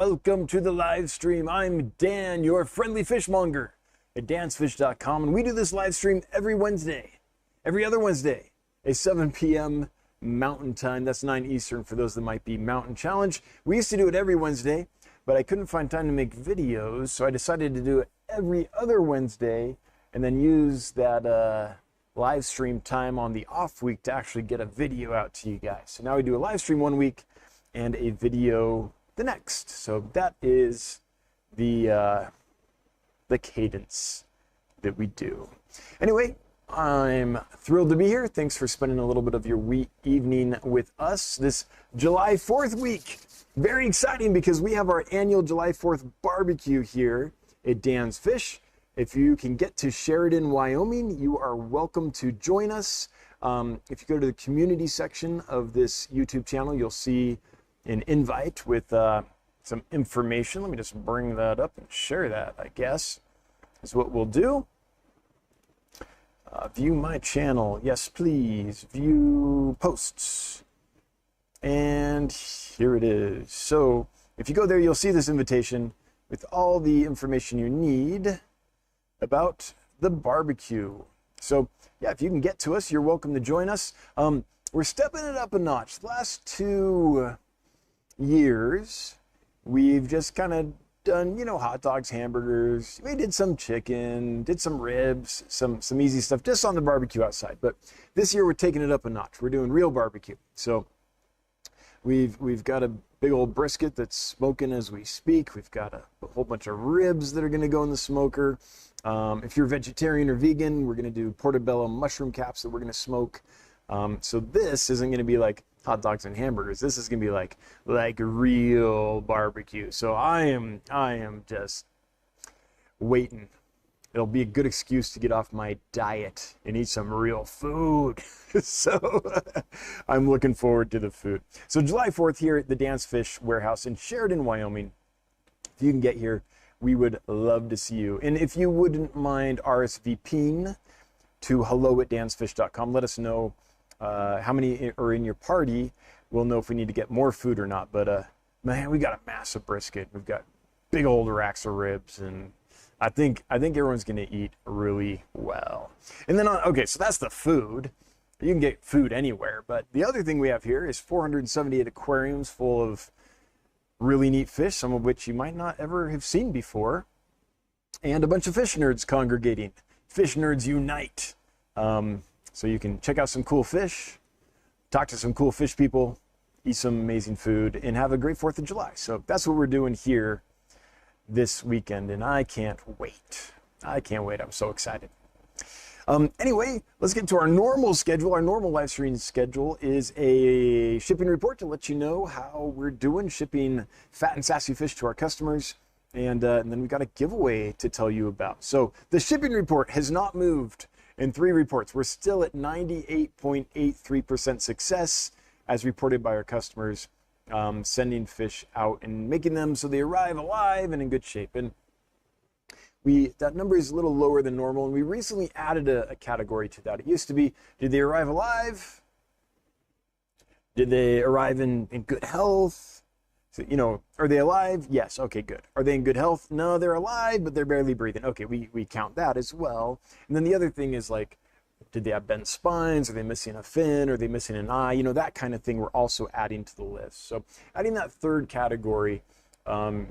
Welcome to the live stream. I'm Dan, your friendly fishmonger at dansfish.com, and we do this live stream every other Wednesday, at 7 p.m. Mountain Time. That's 9 Eastern for those that might be Mountain Challenge. We used to do it every Wednesday, but I couldn't find time to make videos, so I decided to do it every other Wednesday and then use that live stream time on the off week to actually get a video out to you guys. So now we do a live stream one week and a video the next. So that is the cadence that we do. Anyway, I'm thrilled to be here. Thanks for spending a little bit of your evening with us this July 4th week. Very exciting because we have our annual July 4th barbecue here at Dan's Fish. If you can get to Sheridan, Wyoming, you are welcome to join us. If you go to the community section of this YouTube channel, you'll see an invite with some information. Let me just bring that up and share that, I guess, is what we'll do. View my channel. Yes, please. View posts. And here it is. So if you go there, you'll see this invitation with all the information you need about the barbecue. So yeah, if you can get to us, you're welcome to join us. We're stepping it up a notch. The last 2 years, we've just kind of done, hot dogs, hamburgers. We did some chicken, did some ribs, some easy stuff just on the barbecue outside. But this year we're taking it up a notch. We're doing real barbecue. So we've got a big old brisket that's smoking as we speak. We've got a whole bunch of ribs that are going to go in the smoker. If you're vegetarian or vegan, we're going to do portobello mushroom caps that we're going to smoke. So this isn't going to be like hot dogs and hamburgers. This is going to be like real barbecue. So I am just waiting. It'll be a good excuse to get off my diet and eat some real food. So I'm looking forward to the food. So July 4th here at the Dan's Fish Warehouse in Sheridan, Wyoming. If you can get here, we would love to see you. And if you wouldn't mind RSVPing to hello@dansfish.com, let us know how many are in your party. We'll know if we need to get more food or not. But man, we got a massive brisket. We've got big old racks of ribs, and I think everyone's going to eat really well. And then okay, so that's the food. You can get food anywhere, but the other thing we have here is 478 aquariums full of really neat fish, some of which you might not ever have seen before, and a bunch of fish nerds congregating. Fish nerds unite. So you can check out some cool fish, talk to some cool fish people, eat some amazing food, and have a great 4th of July. So that's what we're doing here this weekend, and I can't wait. I can't wait. I'm so excited. Anyway, let's get to our normal schedule. Our normal live stream schedule is a shipping report to let you know how we're doing shipping fat and sassy fish to our customers. And then we've got a giveaway to tell you about. So the shipping report has not moved in 3 reports. We're still at 98.83% success as reported by our customers, sending fish out and making them so they arrive alive and in good shape. And that number is a little lower than normal, and we recently added a category to that. It used to be, did they arrive alive? Did they arrive in good health? So, are they alive? Yes. Okay, good. Are they in good health? No, they're alive, but they're barely breathing. Okay, we count that as well. And then the other thing is like, did they have bent spines? Are they missing a fin? Are they missing an eye? That kind of thing we're also adding to the list. So adding that third category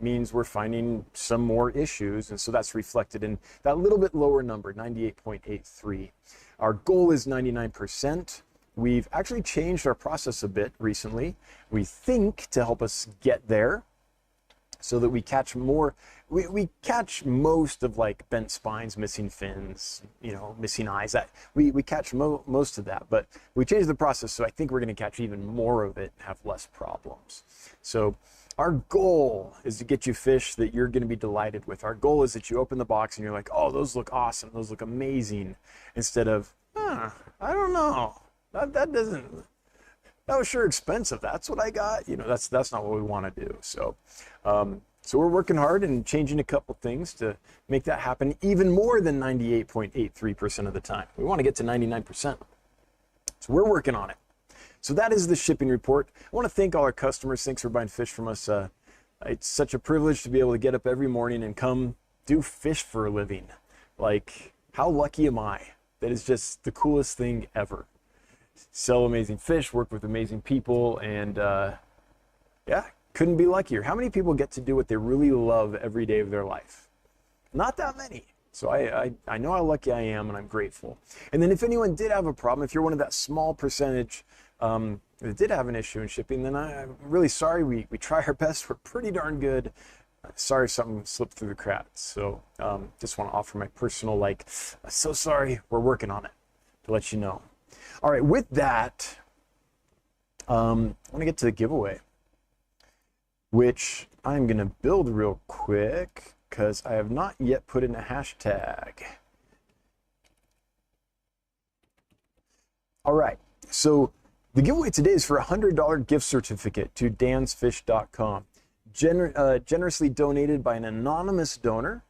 means we're finding some more issues, and so that's reflected in that little bit lower number, 98.83. Our goal is 99%. We've actually changed our process a bit recently, we think, to help us get there so that we catch more. We catch most of like bent spines, missing fins, missing eyes. That we catch most of that, but we changed the process, so I think we're going to catch even more of it and have less problems. So our goal is to get you fish that you're going to be delighted with. Our goal is that you open the box and you're like, oh, those look awesome, those look amazing, instead of, I don't know, that was sure expensive. That's what I got. That's not what we want to do. So we're working hard and changing a couple things to make that happen even more than 98.83% of the time. We want to get to 99%. So we're working on it. So that is the shipping report. I want to thank all our customers. Thanks for buying fish from us It's such a privilege to be able to get up every morning and come do fish for a living. Like, how lucky am I? That is just the coolest thing ever. Sell amazing fish, work with amazing people, and yeah, couldn't be luckier. How many people get to do what they really love every day of their life? Not that many. So I know how lucky I am, and I'm grateful. And then if anyone did have a problem, if you're one of that small percentage that did have an issue in shipping, then I'm really sorry. We try our best. We're pretty darn good. Sorry something slipped through the cracks. So just want to offer my personal, so sorry, we're working on it, to let you know. All right, with that, I want to get to the giveaway, which I'm going to build real quick because I have not yet put in a hashtag. All right, so the giveaway today is for a $100 gift certificate to dansfish.com. Generously donated by an anonymous donor.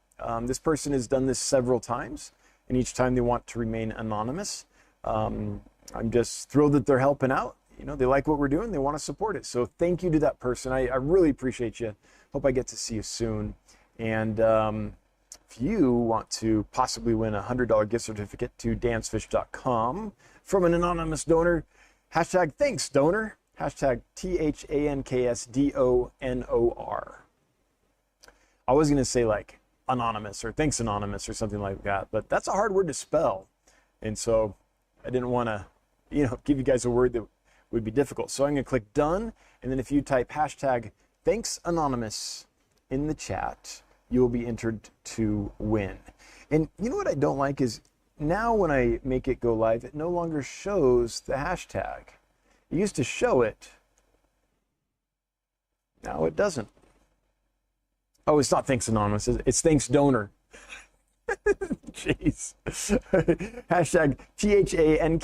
This person has done this several times, and each time they want to remain anonymous. I'm just thrilled that they're helping out. You know, they like what we're doing. They want to support it. So thank you to that person. I really appreciate you. Hope I get to see you soon. And if you want to possibly win a $100 gift certificate to dansfish.com from an anonymous donor, hashtag thanks donor, hashtag THANKSDONOR. I was going to say like anonymous or thanks anonymous or something like that, but that's a hard word to spell. And so I didn't want to, give you guys a word that would be difficult. So I'm going to click done. And then if you type hashtag thanks anonymous in the chat, you will be entered to win. And you know what I don't like is now when I make it go live, it no longer shows the hashtag. It used to show it. Now it doesn't. Oh, it's not thanks anonymous. It's thanks donor. Jeez. Hashtag THANKSDONOR.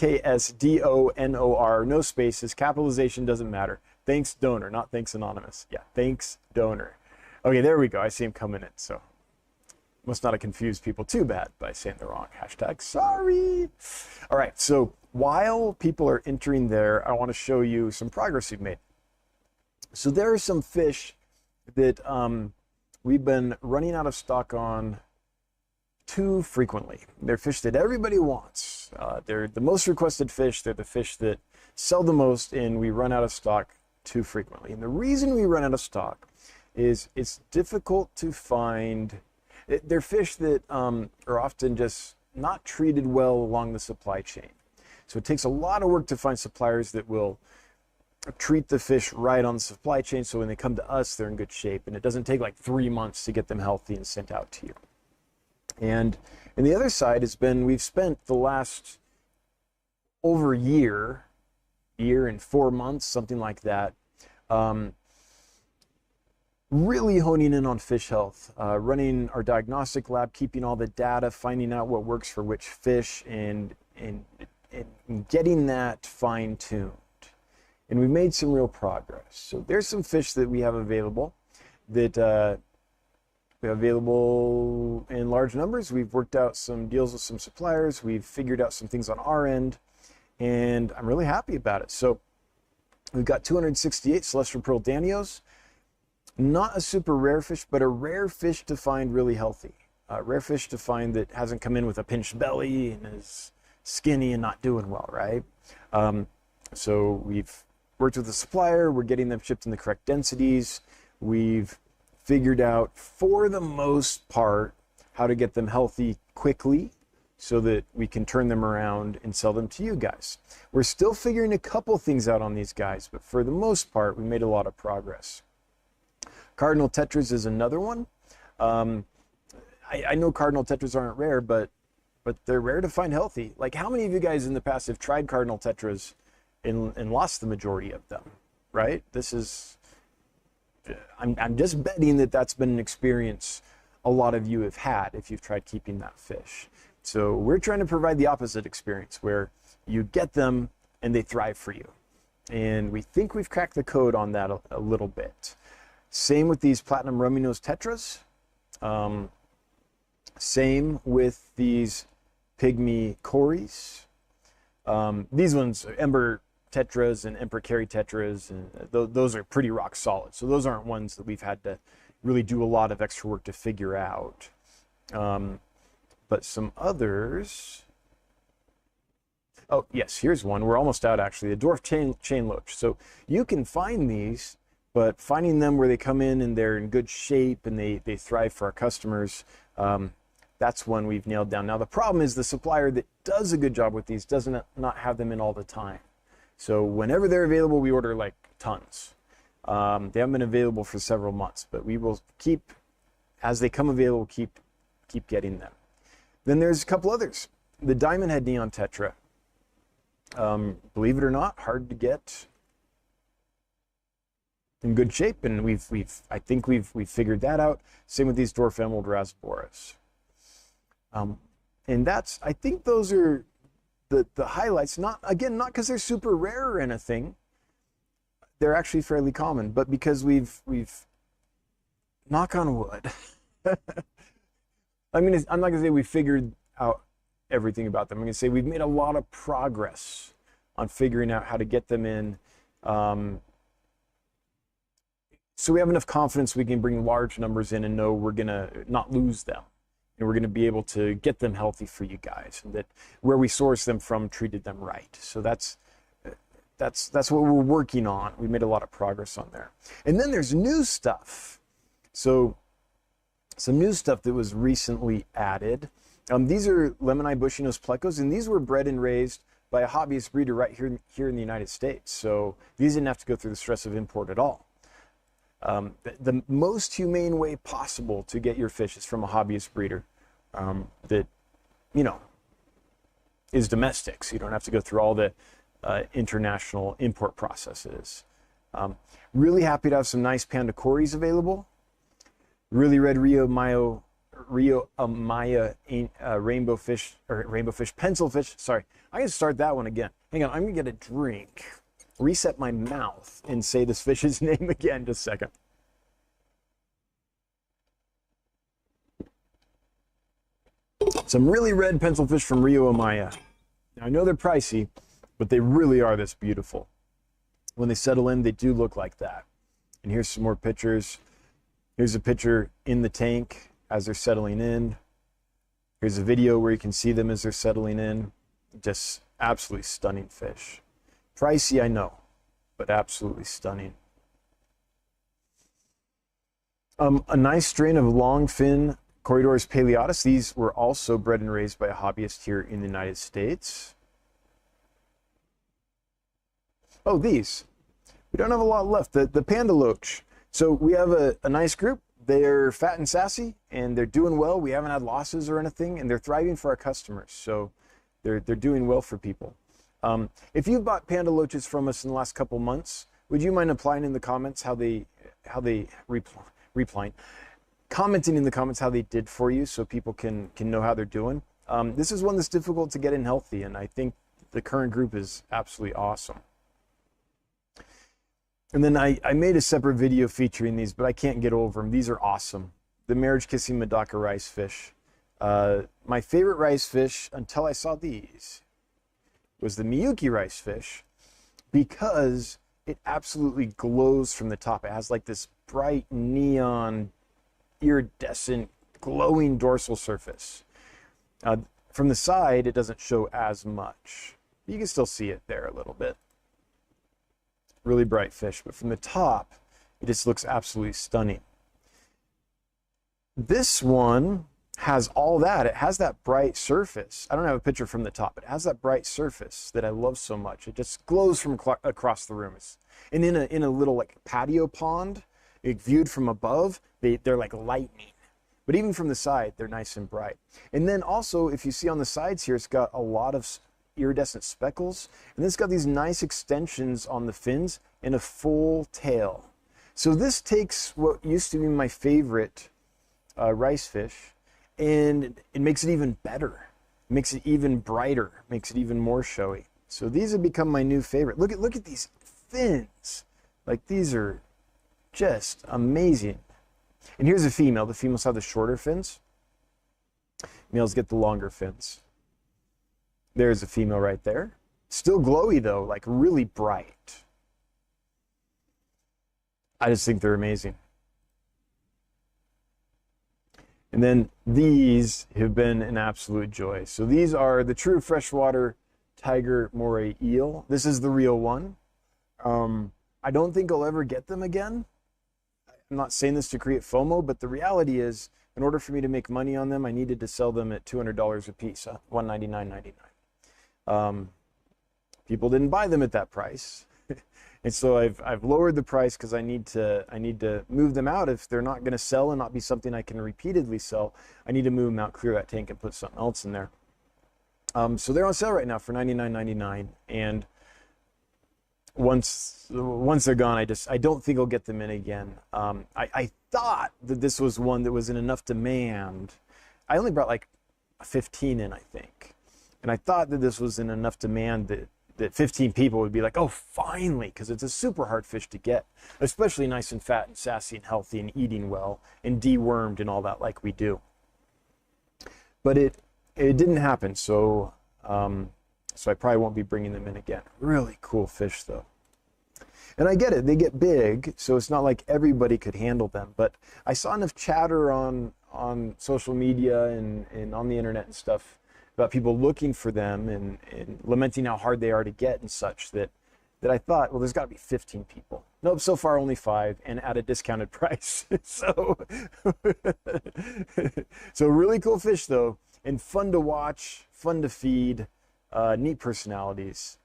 No spaces. Capitalization doesn't matter. Thanks donor, not thanks anonymous. Yeah, thanks donor. Okay, there we go. I see him coming in. So must not have confused people too bad by saying the wrong hashtag. Sorry. All right. So while people are entering there, I want to show you some progress we've made. So there are some fish that we've been running out of stock on too frequently. They're fish that everybody wants. They're the most requested fish. They're the fish that sell the most, and we run out of stock too frequently. And the reason we run out of stock is it's difficult to find. They're fish that are often just not treated well along the supply chain. So it takes a lot of work to find suppliers that will treat the fish right on the supply chain, so when they come to us, they're in good shape, and it doesn't take like 3 months to get them healthy and sent out to you. And the other side has been we've spent the last over a year and 4 months, something like that, really honing in on fish health, running our diagnostic lab, keeping all the data, finding out what works for which fish, and getting that fine-tuned. And we've made some real progress. So there's some fish that we have available that we have available in large numbers. We've worked out some deals with some suppliers. We've figured out some things on our end, and I'm really happy about it. So we've got 268 celestial pearl danios. Not a super rare fish, but a rare fish to find really healthy. Rare fish to find that hasn't come in with a pinched belly and is skinny and not doing well, right? So we've worked with the supplier. We're getting them shipped in the correct densities. We've figured out, for the most part, how to get them healthy quickly so that we can turn them around and sell them to you guys. We're still figuring a couple things out on these guys, but for the most part, we made a lot of progress. Cardinal tetras is another one. I know cardinal tetras aren't rare, but they're rare to find healthy. Like, how many of you guys in the past have tried cardinal tetras and lost the majority of them, right? This is, I'm just betting that that's been an experience a lot of you have had if you've tried keeping that fish. So we're trying to provide the opposite experience where you get them and they thrive for you. And we think we've cracked the code on that a little bit. Same with these platinum rummy nose tetras. Same with these pygmy cories. These ones, ember tetras and emperor carry tetras, and those are pretty rock solid. So those aren't ones that we've had to really do a lot of extra work to figure out. But some others. Oh, yes, here's one. We're almost out, actually. The dwarf chain loach. So you can find these, but finding them where they come in and they're in good shape and they thrive for our customers, that's one we've nailed down. Now, the problem is the supplier that does a good job with these doesn't not have them in all the time. So whenever they're available, we order like tons. They haven't been available for several months, but we will keep, as they come available, keep getting them. Then there's a couple others. The diamond head neon tetra. Believe it or not, hard to get in good shape, and I think we've figured that out. Same with these dwarf emerald rasboras. And I think those are the highlights. Not because they're super rare or anything. They're actually fairly common, but because we've knock on wood. I mean, I'm not gonna say we figured out everything about them. I'm gonna say we've made a lot of progress on figuring out how to get them in. So we have enough confidence we can bring large numbers in and know we're gonna not lose them. And we're gonna be able to get them healthy for you guys, and that where we source them from treated them right. So that's what we're working on. We made a lot of progress on there. And then there's new stuff. So some new stuff that was recently added. These are lemon-eye bushy-nosed plecos, and these were bred and raised by a hobbyist breeder right here in the United States. So these didn't have to go through the stress of import at all. The most humane way possible to get your fish is from a hobbyist breeder that, is domestic. So you don't have to go through all the international import processes. Really happy to have some nice panda cories available. Really red Rio Amaya rainbow fish pencil fish. Sorry, I can start that one again. Hang on, I'm gonna get a drink, reset my mouth, and say this fish's name again. Just a second. Some really red pencil fish from Rio Amaya. Now I know they're pricey, but they really are this beautiful. When they settle in, they do look like that. And here's some more pictures. Here's a picture in the tank as they're settling in. Here's a video where you can see them as they're settling in. Just absolutely stunning fish. Pricey, I know, but absolutely stunning. A nice strain of longfin Corridors paleatus. These were also bred and raised by a hobbyist here in the United States. Oh, these. We don't have a lot left. The panda loach. So we have a nice group. They're fat and sassy, and they're doing well. We haven't had losses or anything, and they're thriving for our customers. So they're doing well for people. If you've bought panda loaches from us in the last couple months, would you mind applying in the comments commenting in the comments how they did for you, so people can know how they're doing. This is one that's difficult to get in healthy, and I think the current group is absolutely awesome. And then I made a separate video featuring these, but I can't get over them. These are awesome. The marriage-kissing Medaka rice fish. My favorite rice fish until I saw these was the Miyuki rice fish, because it absolutely glows from the top. It has like this bright neon, iridescent, glowing dorsal surface. From the side, it doesn't show as much. You can still see it there a little bit. Really bright fish, but from the top, it just looks absolutely stunning. This one has all that. It has that bright surface. I don't have a picture from the top. It has that bright surface that I love so much. It just glows from across the room. And in a little like patio pond, viewed from above, they're like lightning. But even from the side, they're nice and bright. And then also, if you see on the sides here, it's got a lot of iridescent speckles, and then it's got these nice extensions on the fins and a full tail. So this takes what used to be my favorite rice fish, and it makes it even better. It makes it even brighter, makes it even more showy. So these have become my new favorite. Look at these fins. Like, these are just amazing. And here's a female. The females have the shorter fins. Males get the longer fins. There's a female right there. Still glowy though, like really bright. I just think they're amazing. And then these have been an absolute joy. So these are the true freshwater tiger moray eel. This is the real one. I don't think I'll ever get them again. I'm not saying this to create FOMO, but the reality is, in order for me to make money on them, I needed to sell them at $200 a piece, $199.99. People didn't buy them at that price. And so I've lowered the price because I need to move them out. If they're not going to sell and not be something I can repeatedly sell, I need to move them out, clear that tank, and put something else in there. So they're on sale right now for $99.99, and once they're gone, I don't think I'll get them in again. I thought that this was one that was in enough demand. I only brought like 15 in, I think, and I thought that this was in enough demand that 15 people would be like, oh, finally, because it's a super hard fish to get, especially nice and fat and sassy and healthy and eating well and dewormed and all that like we do. But it didn't happen, so I probably won't be bringing them in again. Really cool fish, though. And I get it, they get big, so it's not like everybody could handle them. But I saw enough chatter on social media and on the internet and stuff about people looking for them and lamenting how hard they are to get and such that I thought, well, there's got to be 15 people. Nope, so far only 5, and at a discounted price. So really cool fish, though, and fun to watch, fun to feed, neat personalities.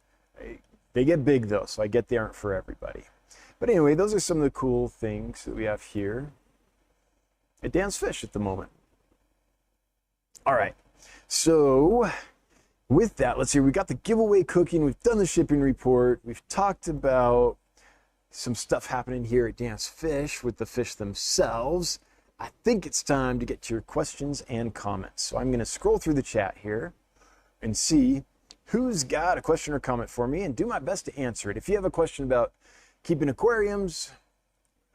They get big, though, so I get they aren't for everybody. But anyway, those are some of the cool things that we have here at Dan's Fish at the moment. All right. So with that, let's see, we got the giveaway cooking, we've done the shipping report, we've talked about some stuff happening here at Dan's Fish with the fish themselves. I think it's time to get to your questions and comments. So I'm going to scroll through the chat here and see who's got a question or comment for me and do my best to answer it. If you have a question about keeping aquariums,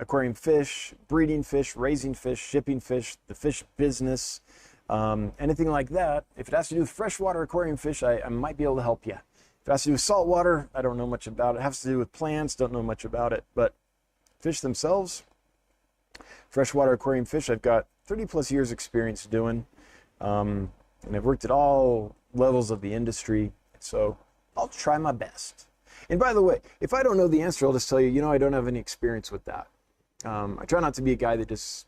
aquarium fish, breeding fish, raising fish, shipping fish, the fish business, anything like that, if it has to do with freshwater aquarium fish, I might be able to help you. If it has to do with saltwater, I don't know much about it. It has to do with plants, don't know much about it. But fish themselves, freshwater aquarium fish, I've got 30 plus years experience doing, and I've worked at all levels of the industry, so I'll try my best. And by the way, if I don't know the answer, I'll just tell you, I don't have any experience with that. I try not to be a guy that just,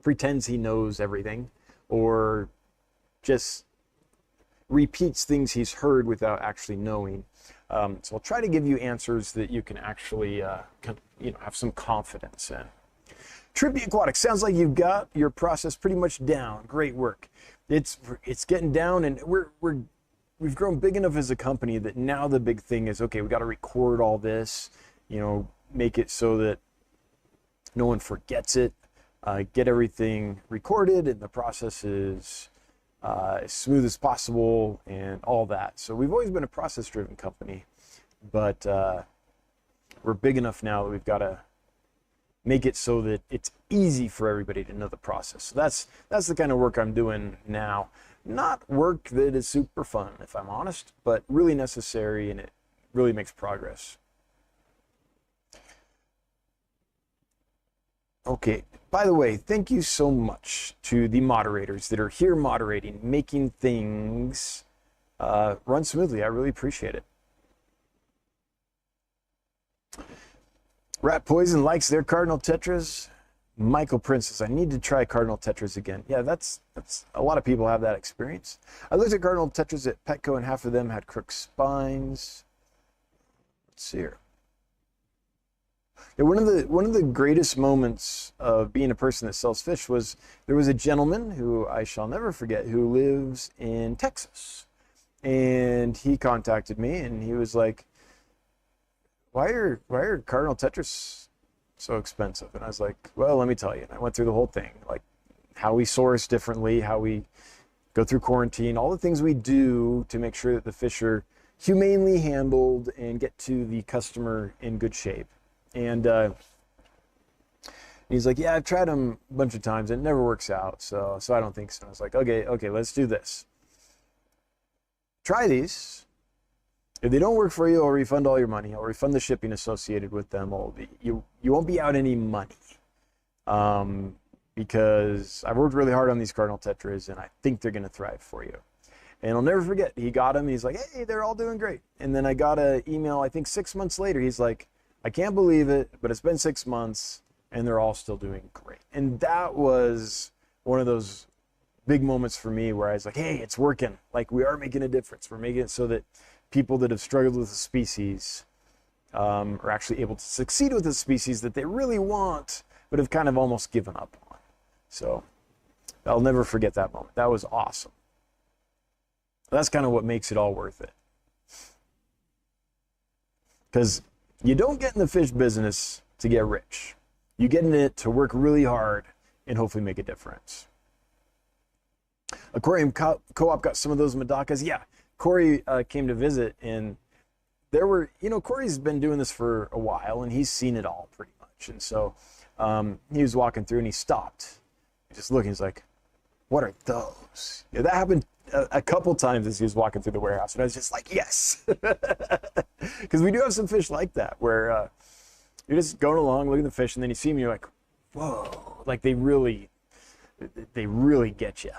pretends he knows everything, or just repeats things he's heard without actually knowing. So I'll try to give you answers that you can actually have some confidence in. Trippy Aquatics, sounds like you've got your process pretty much down. Great work. It's getting down, and we've grown big enough as a company that now the big thing is, okay, we got to record all this, make it so that no one forgets it. Get everything recorded, and the process is as smooth as possible and all that. So we've always been a process-driven company, but we're big enough now that we've got to make it so that it's easy for everybody to know the process. So that's the kind of work I'm doing now. Not work that is super fun, if I'm honest, but really necessary, and it really makes progress. Okay, by the way, thank you so much to the moderators that are here moderating, making things run smoothly. I really appreciate it. Rat Poison likes their Cardinal Tetras. Michael Prince says, I need to try Cardinal Tetras again. Yeah, that's a lot of people have that experience. I looked at Cardinal Tetras at Petco, and half of them had crooked spines. Let's see here. Yeah, one of the greatest moments of being a person that sells fish was there was a gentleman who I shall never forget who lives in Texas, and he contacted me and he was like, why are Cardinal Tetras so expensive? And I was like, well, let me tell you. And I went through the whole thing, like how we source differently, how we go through quarantine, all the things we do to make sure that the fish are humanely handled and get to the customer in good shape. And he's like, yeah, I've tried them a bunch of times and it never works out, so I don't think so. I was like, okay, let's do this. Try these. If they don't work for you, I'll refund all your money. I'll refund the shipping associated with them. You won't be out any money. Because I've worked really hard on these cardinal tetras, and I think they're going to thrive for you. And I'll never forget, he got them. He's like, hey, they're all doing great. And then I got an email, I think 6 months later. He's like, I can't believe it, but it's been 6 months, and they're all still doing great. And that was one of those big moments for me where I was like, hey, it's working. Like, we are making a difference. We're making it so that people that have struggled with the species are actually able to succeed with the species that they really want, but have kind of almost given up on. So I'll never forget that moment. That was awesome. That's kind of what makes it all worth it. Because you don't get in the fish business to get rich. You get in it to work really hard and hopefully make a difference. Aquarium Co-op got some of those Madakas. Yeah, Corey came to visit, and there were, Corey's been doing this for a while, and he's seen it all pretty much. And so he was walking through, and he stopped. Just looking, he's like, what are those? Yeah, that happened a couple times as he was walking through the warehouse, and I was just like, yes. Because we do have some fish like that, where you're just going along, looking at the fish, and then you see them, and you're like, whoa, like they really get you.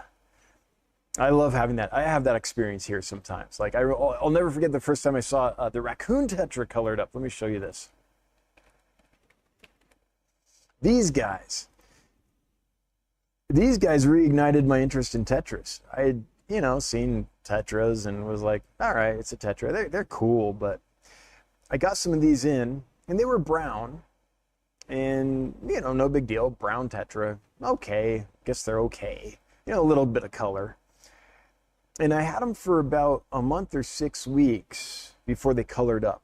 I love having that. I have that experience here sometimes. Like I'll never forget the first time I saw the raccoon tetra colored up. Let me show you this. These guys reignited my interest in tetras. I had, seen tetras and was like, all right, it's a tetra. They're cool, but I got some of these in, and they were brown, and, no big deal. Brown tetra, okay. Guess they're okay. A little bit of color. And I had them for about a month or 6 weeks before they colored up.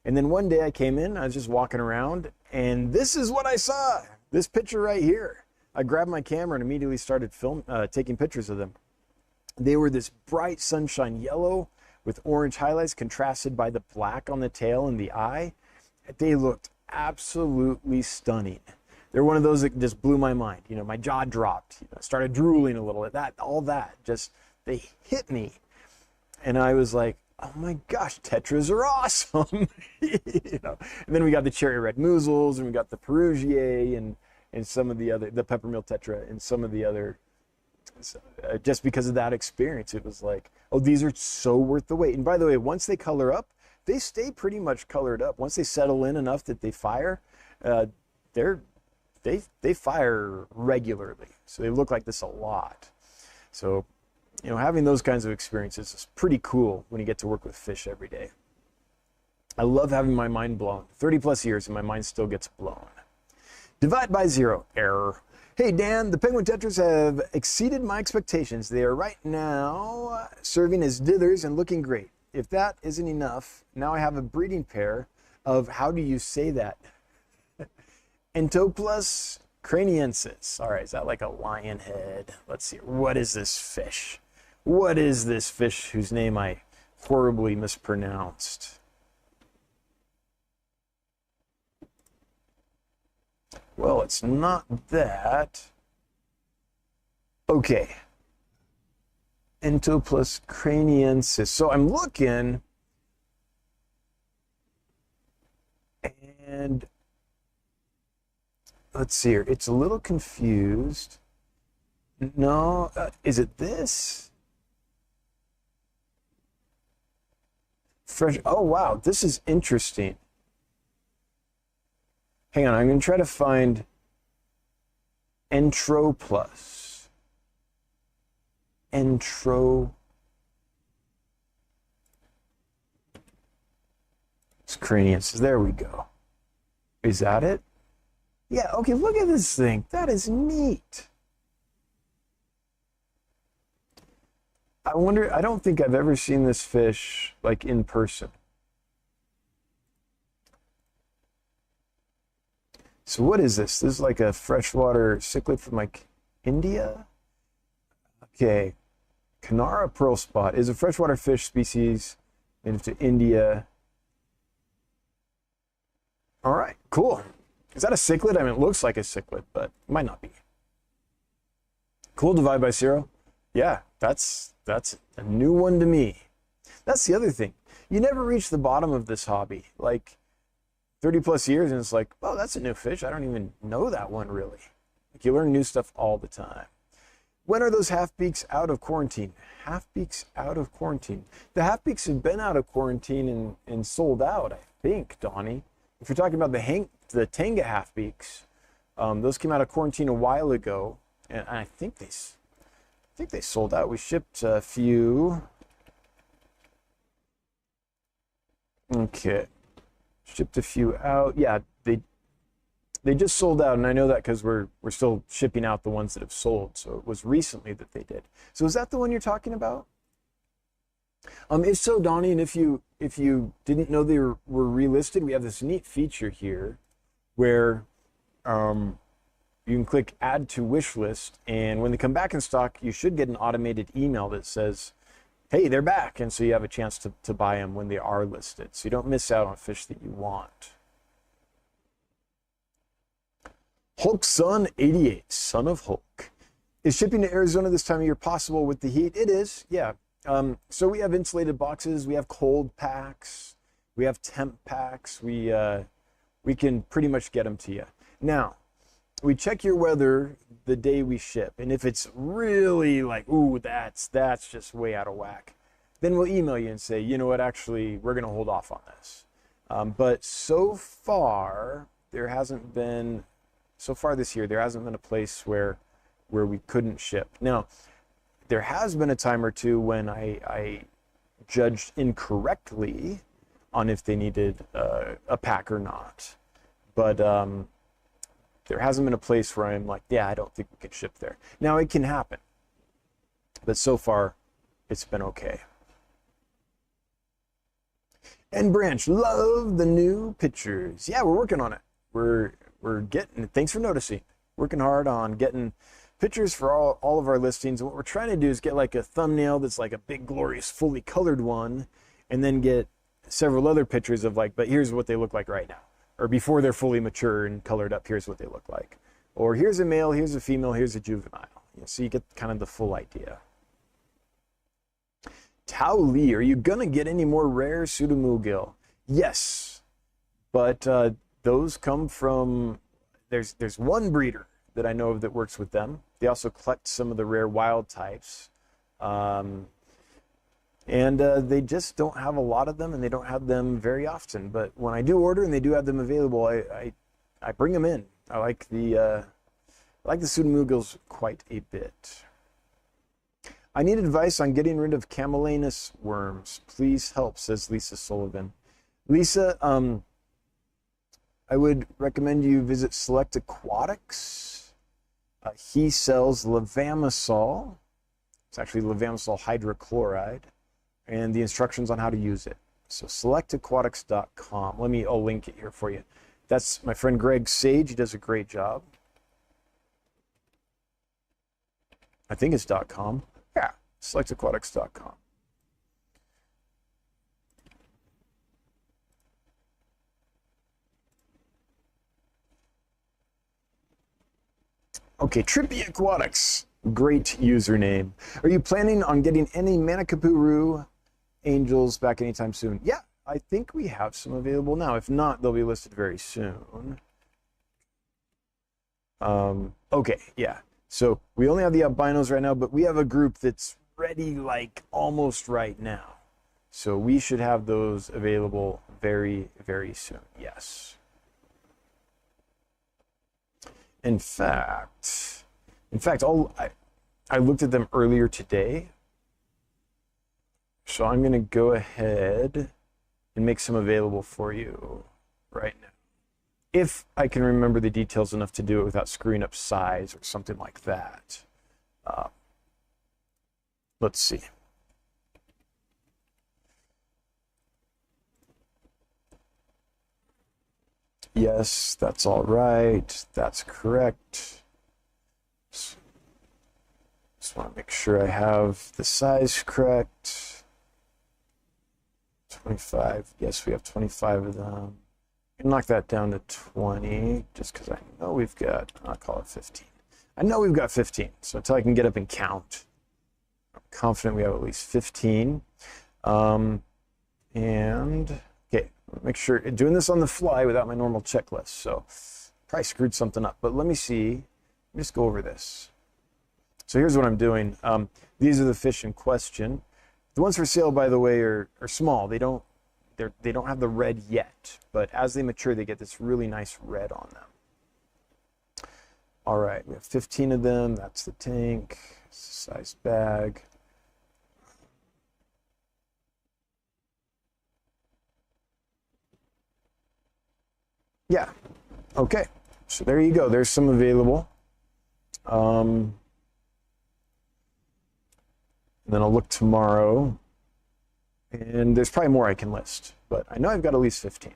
And then one day I came in, I was just walking around, and this is what I saw. This picture right here. I grabbed my camera and immediately started taking pictures of them. They were this bright sunshine yellow with orange highlights contrasted by the black on the tail and the eye. They looked absolutely stunning. They're one of those that just blew my mind. My jaw dropped. I started drooling a little at all that. Just, they hit me. And I was like, oh my gosh, tetras are awesome. And then we got the cherry red mussels, and we got the Perugier, and some of the other, the peppermill tetra, and some of the other, just because of that experience, it was like, oh, these are so worth the wait. And by the way, once they color up, they stay pretty much colored up. Once they settle in enough that they fire, they fire regularly. So they look like this a lot. So, having those kinds of experiences is pretty cool when you get to work with fish every day. I love having my mind blown. 30 plus years and my mind still gets blown. Divide by zero, error. Hey Dan, the penguin tetras have exceeded my expectations. They are right now serving as dithers and looking great. If that isn't enough, now I have a breeding pair of, how do you say that? Entoplus craniensis. All right, is that like a lion head? Let's see. What is this fish? What is this fish whose name I horribly mispronounced? Well, it's not that. Okay. Entoplus craniensis. So I'm looking, and let's see here. It's a little confused. No, is it this? Fresh. Oh, wow. This is interesting. Hang on. I'm going to try to find Entroplus. Craniensis. There we go. Is that it? Yeah, okay, look at this thing. That is neat. I wonder, I don't think I've ever seen this fish like in person. So what is this? This is like a freshwater cichlid from like India? Okay. Canara pearl spot is a freshwater fish species native to India. All right, cool. Is that a cichlid? I mean, it looks like a cichlid, but it might not be. Cool, divide by zero. Yeah, that's a new one to me. That's the other thing. you never reach the bottom of this hobby. Like 30 plus years, and it's like, oh, that's a new fish. I don't even know that one really. Like, you learn new stuff all the time. When are those half-beaks out of quarantine? Half-beaks out of quarantine. The half-beaks have been out of quarantine and sold out, I think, Donnie. If you're talking about the Tanga half-beaks, those came out of quarantine a while ago, and I think they sold out. We shipped a few. Okay, shipped a few out. Yeah, they just sold out, and I know that because we're still shipping out the ones that have sold. So it was recently that they did. So is that the one you're talking about? If so, Donnie, and if you didn't know they were relisted, we have this neat feature here where you can click Add to Wish List, and when they come back in stock, you should get an automated email that says, hey, they're back, and so you have a chance to buy them when they are listed, so you don't miss out on fish that you want. Hulk Son 88, Son of Hulk. Is shipping to Arizona this time of year possible with the heat? It is, yeah. So we have insulated boxes, we have cold packs, we have temp packs. We can pretty much get them to you. Now, we check your weather the day we ship, and if it's really like, ooh, that's just way out of whack, then we'll email you and say, you know what, actually, we're going to hold off on this. But so far, this year, there hasn't been a place where we couldn't ship. Now, there has been a time or two when I judged incorrectly on if they needed a pack or not. But there hasn't been a place where I'm like, yeah, I don't think we can ship there. Now, it can happen. But so far, it's been okay. And Branch, love the new pictures. Yeah, we're working on it. We're getting, thanks for noticing, working hard on getting pictures for all of our listings. And what we're trying to do is get like a thumbnail that's like a big, glorious, fully colored one, and then get several other pictures of like, but here's what they look like right now. Or before they're fully mature and colored up, here's what they look like. Or here's a male, here's a female, here's a juvenile. So you get kind of the full idea. Tao Lee, are you gonna get any more rare pseudomugil? Yes, but those come from, there's one breeder that I know of that works with them. They also collect some of the rare wild types. And they just don't have a lot of them, and they don't have them very often. But when I do order and they do have them available, I bring them in. I like the pseudomugils quite a bit. I need advice on getting rid of camellanus worms. Please help, says Lisa Sullivan. Lisa, I would recommend you visit Select Aquatics. He sells levamisol. It's actually levamisol hydrochloride, and the instructions on how to use it. So selectaquatics.com. I'll link it here for you. That's my friend Greg Sage. He does a great job. I think it's .com. Yeah, selectaquatics.com. Okay, Trippy Aquatics. Great username. Are you planning on getting any Manicapuru angels back anytime soon? Yeah, I think we have some available now. If not, they'll be listed very soon. Okay, yeah. So we only have the albinos right now, but we have a group that's ready like almost right now. So we should have those available very, very soon. Yes. In fact, I looked at them earlier today. So I'm going to go ahead and make some available for you right now. If I can remember the details enough to do it without screwing up size or something like that. Let's see. Yes, that's all right. That's correct. Just want to make sure I have the size correct. 25. Yes, we have 25 of them. Can knock that down to 20 just because I know we've got, I'll call it 15. I know we've got 15, so until I can get up and count, I'm confident we have at least 15. And okay, make sure doing this on the fly without my normal checklist. So probably screwed something up, but let me see. Let me just go over this. So here's what I'm doing. These are the fish in question. The ones for sale, by the way, are small. They don't have the red yet, but as they mature, they get this really nice red on them. All right, we have 15 of them. That's the tank, size bag. Yeah, okay. So there you go. There's some available. And then I'll look tomorrow. And there's probably more I can list, but I know I've got at least 15.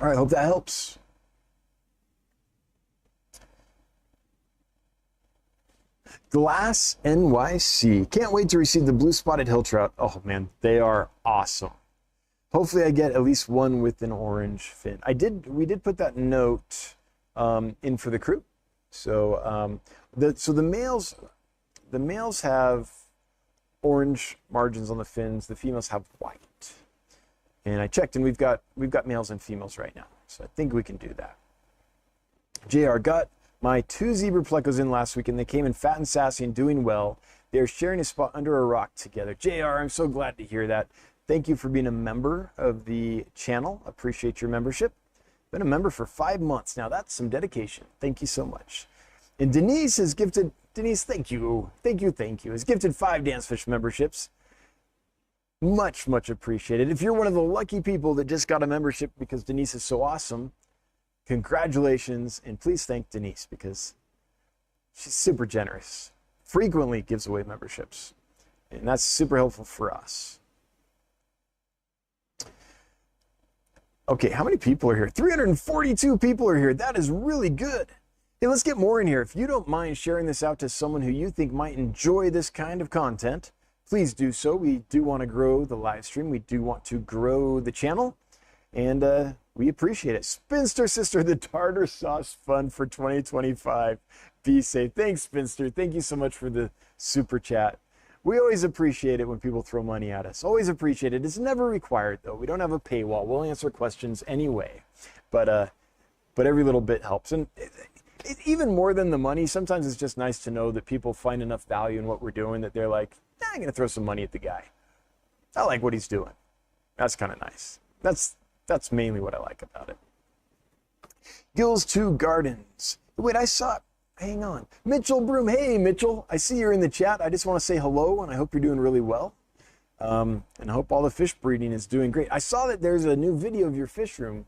All right, hope that helps. Glass NYC. Can't wait to receive the blue spotted hill trout. Oh man, they are awesome. Hopefully I get at least one with an orange fin. We did put that note in for the crew. So the males have orange margins on the fins. The females have white. And I checked, and we've got males and females right now. So I think we can do that. JR, got my 2 zebra plecos in last week, and they came in fat and sassy and doing well. They're sharing a spot under a rock together. JR, I'm so glad to hear that. Thank you for being a member of the channel. Appreciate your membership. Been a member for 5 months now. That's some dedication. Thank you so much. And Denise has gifted, thank you, has gifted 5 Dance Fish memberships. Much, much appreciated. If you're one of the lucky people that just got a membership because Denise is so awesome, congratulations, and please thank Denise because she's super generous, frequently gives away memberships, and that's super helpful for us. Okay, how many people are here? 342 people are here. That is really good. Hey, let's get more in here. If you don't mind sharing this out to someone who you think might enjoy this kind of content, please do so. We do want to grow the live stream. We do want to grow the channel, and we appreciate it. Spinster Sister, the tartar sauce fund for 2025. Be safe. Thanks, Spinster. Thank you so much for the super chat. We always appreciate it when people throw money at us. Always appreciate it. It's never required, though. We don't have a paywall. We'll answer questions anyway. But every little bit helps. And even more than the money, sometimes it's just nice to know that people find enough value in what we're doing that they're like, I'm going to throw some money at the guy. I like what he's doing. That's kind of nice. That's mainly what I like about it. Gills 2 Gardens. Wait, I saw it. Hang on. Mitchell Broom. Hey, Mitchell. I see you're in the chat. I just want to say hello, and I hope you're doing really well. And I hope all the fish breeding is doing great. I saw that there's a new video of your fish room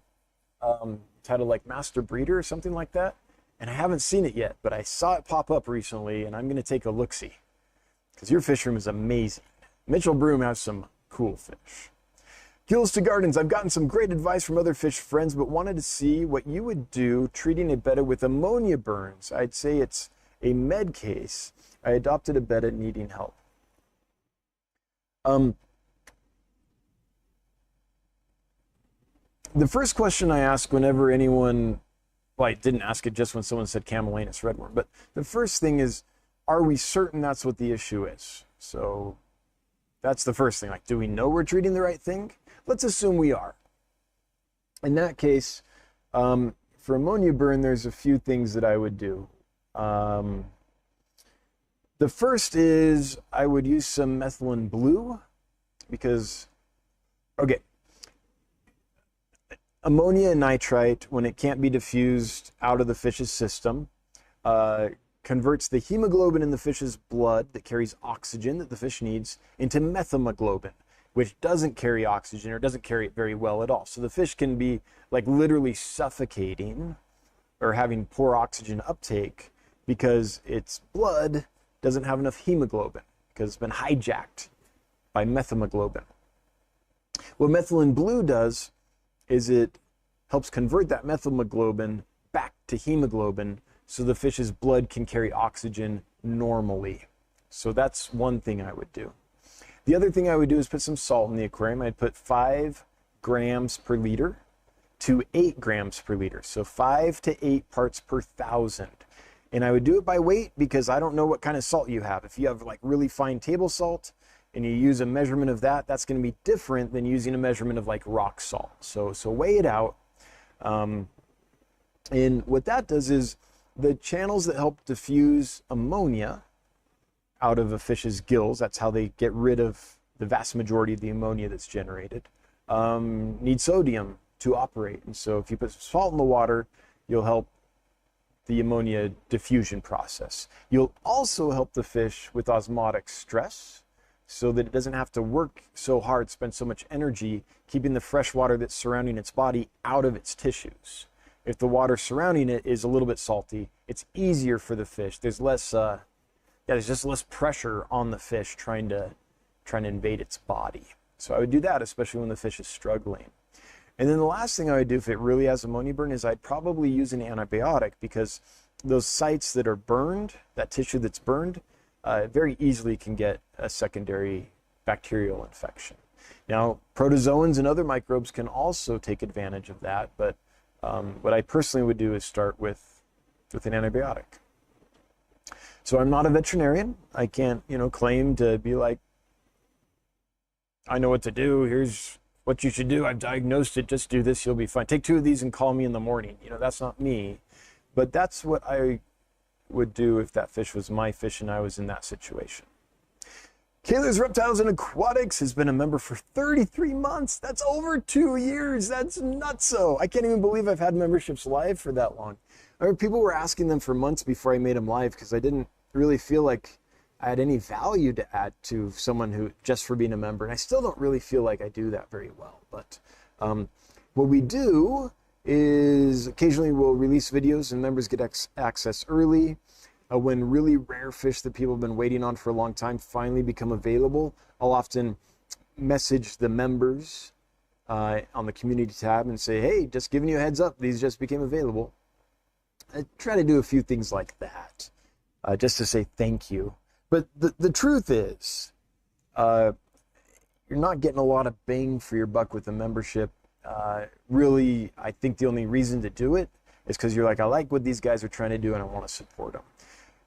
titled like Master Breeder or something like that. And I haven't seen it yet, but I saw it pop up recently, and I'm going to take a look-see. Because your fish room is amazing. Mitchell Broom has some cool fish. Gills to Gardens. I've gotten some great advice from other fish friends, but wanted to see what you would do treating a betta with ammonia burns. I'd say it's a med case. I adopted a betta needing help. The first question I ask whenever anyone, well, I didn't ask it just when someone said Camellinus redworm, but the first thing is, are we certain that's what the issue is? So that's the first thing. Like, do we know we're treating the right thing? Let's assume we are. In that case, for ammonia burn, there's a few things that I would do. The first is I would use some methylene blue because, okay, ammonia and nitrite, when it can't be diffused out of the fish's system, converts the hemoglobin in the fish's blood that carries oxygen that the fish needs into methemoglobin, which doesn't carry oxygen or doesn't carry it very well at all. So the fish can be like literally suffocating or having poor oxygen uptake because its blood doesn't have enough hemoglobin because it's been hijacked by methemoglobin. What methylene blue does is it helps convert that methemoglobin back to hemoglobin so the fish's blood can carry oxygen normally. So that's one thing I would do. The other thing I would do is put some salt in the aquarium. I'd put 5 grams per liter to 8 grams per liter. So 5 to 8 parts per thousand. And I would do it by weight because I don't know what kind of salt you have. If you have like really fine table salt, and you use a measurement of that, that's going to be different than using a measurement of like rock salt. So weigh it out. And what that does is the channels that help diffuse ammonia out of a fish's gills, that's how they get rid of the vast majority of the ammonia that's generated, need sodium to operate. And so if you put salt in the water, you'll help the ammonia diffusion process. You'll also help the fish with osmotic stress so that it doesn't have to work so hard, spend so much energy keeping the fresh water that's surrounding its body out of its tissues. If the water surrounding it is a little bit salty, it's easier for the fish. There's less, there's just less pressure on the fish trying to invade its body. So I would do that, especially when the fish is struggling. And then the last thing I would do if it really has ammonia burn is I'd probably use an antibiotic, because those sites that are burned, that tissue that's burned, very easily can get a secondary bacterial infection. Now, protozoans and other microbes can also take advantage of that, but what I personally would do is start with an antibiotic. So I'm not a veterinarian. I can't, claim to be like, I know what to do. Here's what you should do. I've diagnosed it. Just do this. You'll be fine. Take 2 of these and call me in the morning. That's not me. But that's what I would do if that fish was my fish and I was in that situation. Kayla's Reptiles and Aquatics has been a member for 33 months. That's over 2 years. That's nutso. I can't even believe I've had memberships live for that long. People were asking them for months before I made them live because I didn't really feel like I had any value to add to someone who just for being a member. And I still don't really feel like I do that very well. But what we do is occasionally we'll release videos and members get access early. When really rare fish that people have been waiting on for a long time finally become available, I'll often message the members on the community tab and say, hey, just giving you a heads up, these just became available. I try to do a few things like that just to say thank you. But the truth is, you're not getting a lot of bang for your buck with a membership. Really, I think the only reason to do it is because you're like, I like what these guys are trying to do and I want to support them.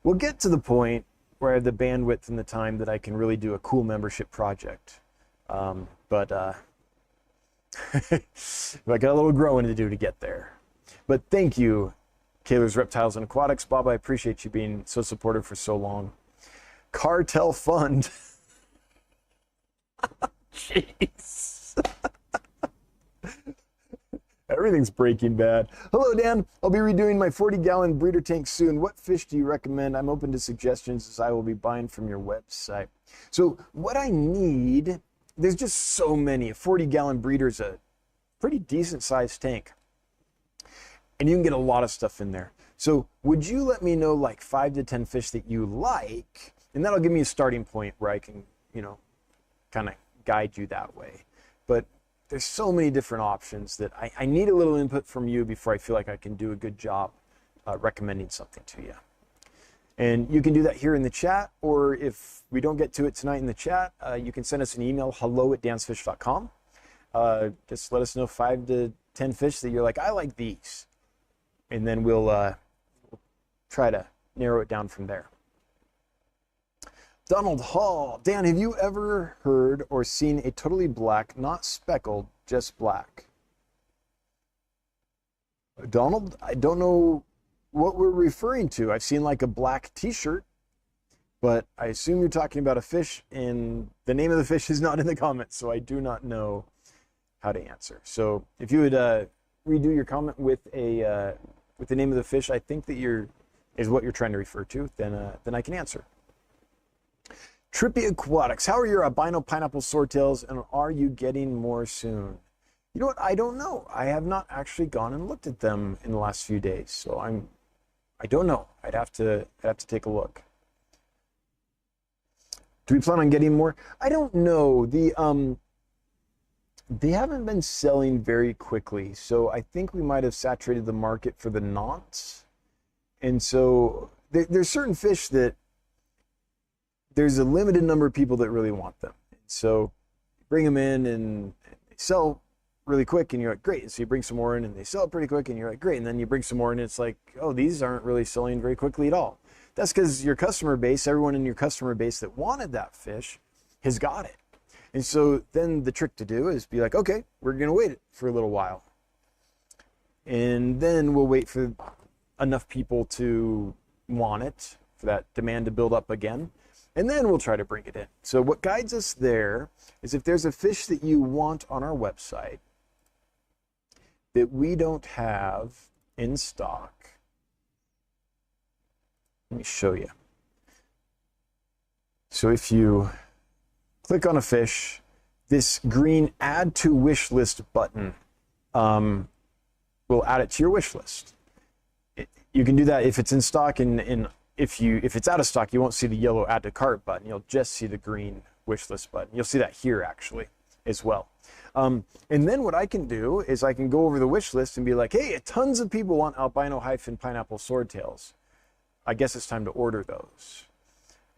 We'll get to the point where I have the bandwidth and the time that I can really do a cool membership project. But I got a little growing to do to get there. But thank you, Kayla's Reptiles and Aquatics. Bob, I appreciate you being so supportive for so long. Cartel Fund. Jeez. Everything's Breaking Bad. Hello, Dan. I'll be redoing my 40-gallon breeder tank soon. What fish do you recommend? I'm open to suggestions as I will be buying from your website. So what I need, there's just so many. A 40-gallon breeder is a pretty decent-sized tank. And you can get a lot of stuff in there. So would you let me know like 5 to 10 fish that you like? And that'll give me a starting point where I can, kind of guide you that way. But there's so many different options that I need a little input from you before I feel like I can do a good job recommending something to you. And you can do that here in the chat, or if we don't get to it tonight in the chat, you can send us an email, hello@dansfish.com. Just let us know 5 to 10 fish that you're like, I like these. And then we'll try to narrow it down from there. Donald Hall. Dan, have you ever heard or seen a totally black, not speckled, just black? Donald, I don't know what we're referring to. I've seen like a black t-shirt, but I assume you're talking about a fish, and the name of the fish is not in the comments, so I do not know how to answer. So if you would redo your comment with the name of the fish I think that is what you're trying to refer to, then I can answer. Trippy Aquatics, how are your albino pineapple swordtails, and are you getting more soon? You know what? I don't know. I have not actually gone and looked at them in the last few days, so I don't know. I'd have to take a look. Do we plan on getting more? I don't know. They haven't been selling very quickly, so I think we might have saturated the market for the knots. And so there's certain fish that there's a limited number of people that really want them. So bring them in and they sell really quick and you're like, great. And so you bring some more in and they sell it pretty quick and you're like, great. And then you bring some more in and it's like, oh, these aren't really selling very quickly at all. That's because your customer base, everyone in your customer base that wanted that fish, has got it. And so then the trick to do is be like, okay, we're going to wait it for a little while. And then we'll wait for enough people to want it, for that demand to build up again. And then we'll try to bring it in. So what guides us there is if there's a fish that you want on our website that we don't have in stock, let me show you. So if you click on a fish, this green add to wish list button will add it to your wish list. You can do that if it's in stock, and if it's out of stock, you won't see the yellow add to cart button. You'll just see the green wish list button. You'll see that here actually as well. And then what I can do is I can go over the wish list and be like, hey, tons of people want albino hyphen pineapple swordtails. I guess it's time to order those.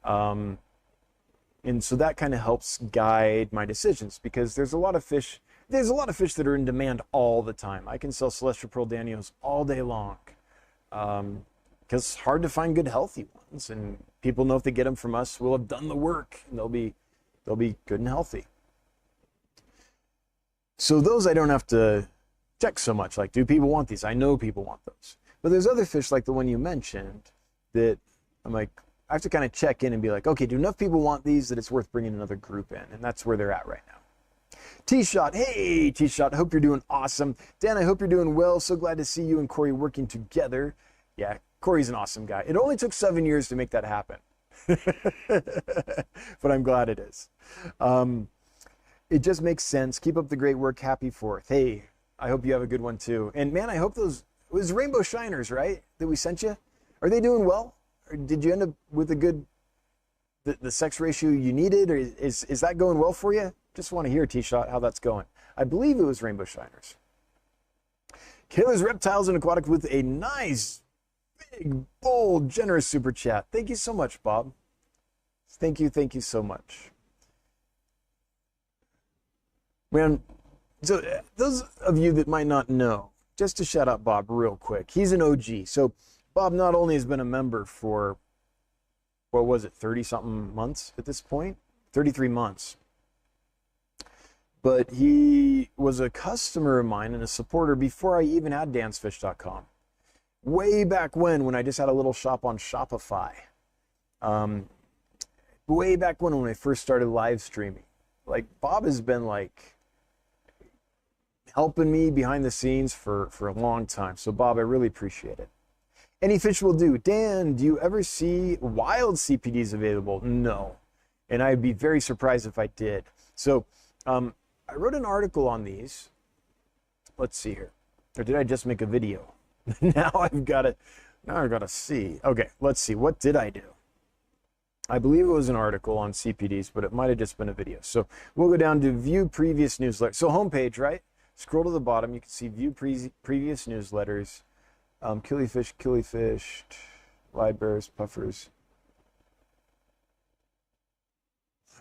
And so that kind of helps guide my decisions, because there's a lot of fish that are in demand all the time. I can sell celestial pearl danios all day long, because it's hard to find good healthy ones, and people know if they get them from us, we'll have done the work, and they'll be good and healthy. So those I don't have to check so much, like, do people want these? I know people want those. But there's other fish like the one you mentioned that I'm like, I have to kind of check in and be like, okay, do enough people want these that it's worth bringing another group in? And that's where they're at right now. T-Shot, hey, T-Shot, hope you're doing awesome. Dan, I hope you're doing well. So glad to see you and Corey working together. Yeah, Corey's an awesome guy. It only took 7 years to make that happen. But I'm glad it is. It just makes sense. Keep up the great work. Happy 4th. Hey, I hope you have a good one too. And man, I hope it was rainbow shiners, right, that we sent you? Are they doing well? Or did you end up with a good, the sex ratio you needed? Or is that going well for you? Just want to hear, T-Shot, how that's going. I believe it was rainbow shiners. Kayla's Reptiles and Aquatic with a nice, big, bold, generous super chat. Thank you so much, Bob. Thank you so much. Man, so those of you that might not know, just to shout out Bob real quick, he's an OG. So Bob not only has been a member for, what was it, 30-something months at this point? 33 months. But he was a customer of mine and a supporter before I even had dansfish.com. Way back when I just had a little shop on Shopify. Way back when I first started live streaming. Like, Bob has been like helping me behind the scenes for a long time. So Bob, I really appreciate it. Any fish will do. Dan, do you ever see wild CPDs available? No. And I'd be very surprised if I did. So I wrote an article on these. Let's see here. Or did I just make a video? Now I've got to see. Okay, let's see. What did I do? I believe it was an article on CPDs, but it might have just been a video. So we'll go down to view previous newsletters. So homepage, right? Scroll to the bottom. You can see view previous newsletters. Killifish, live bears, puffers.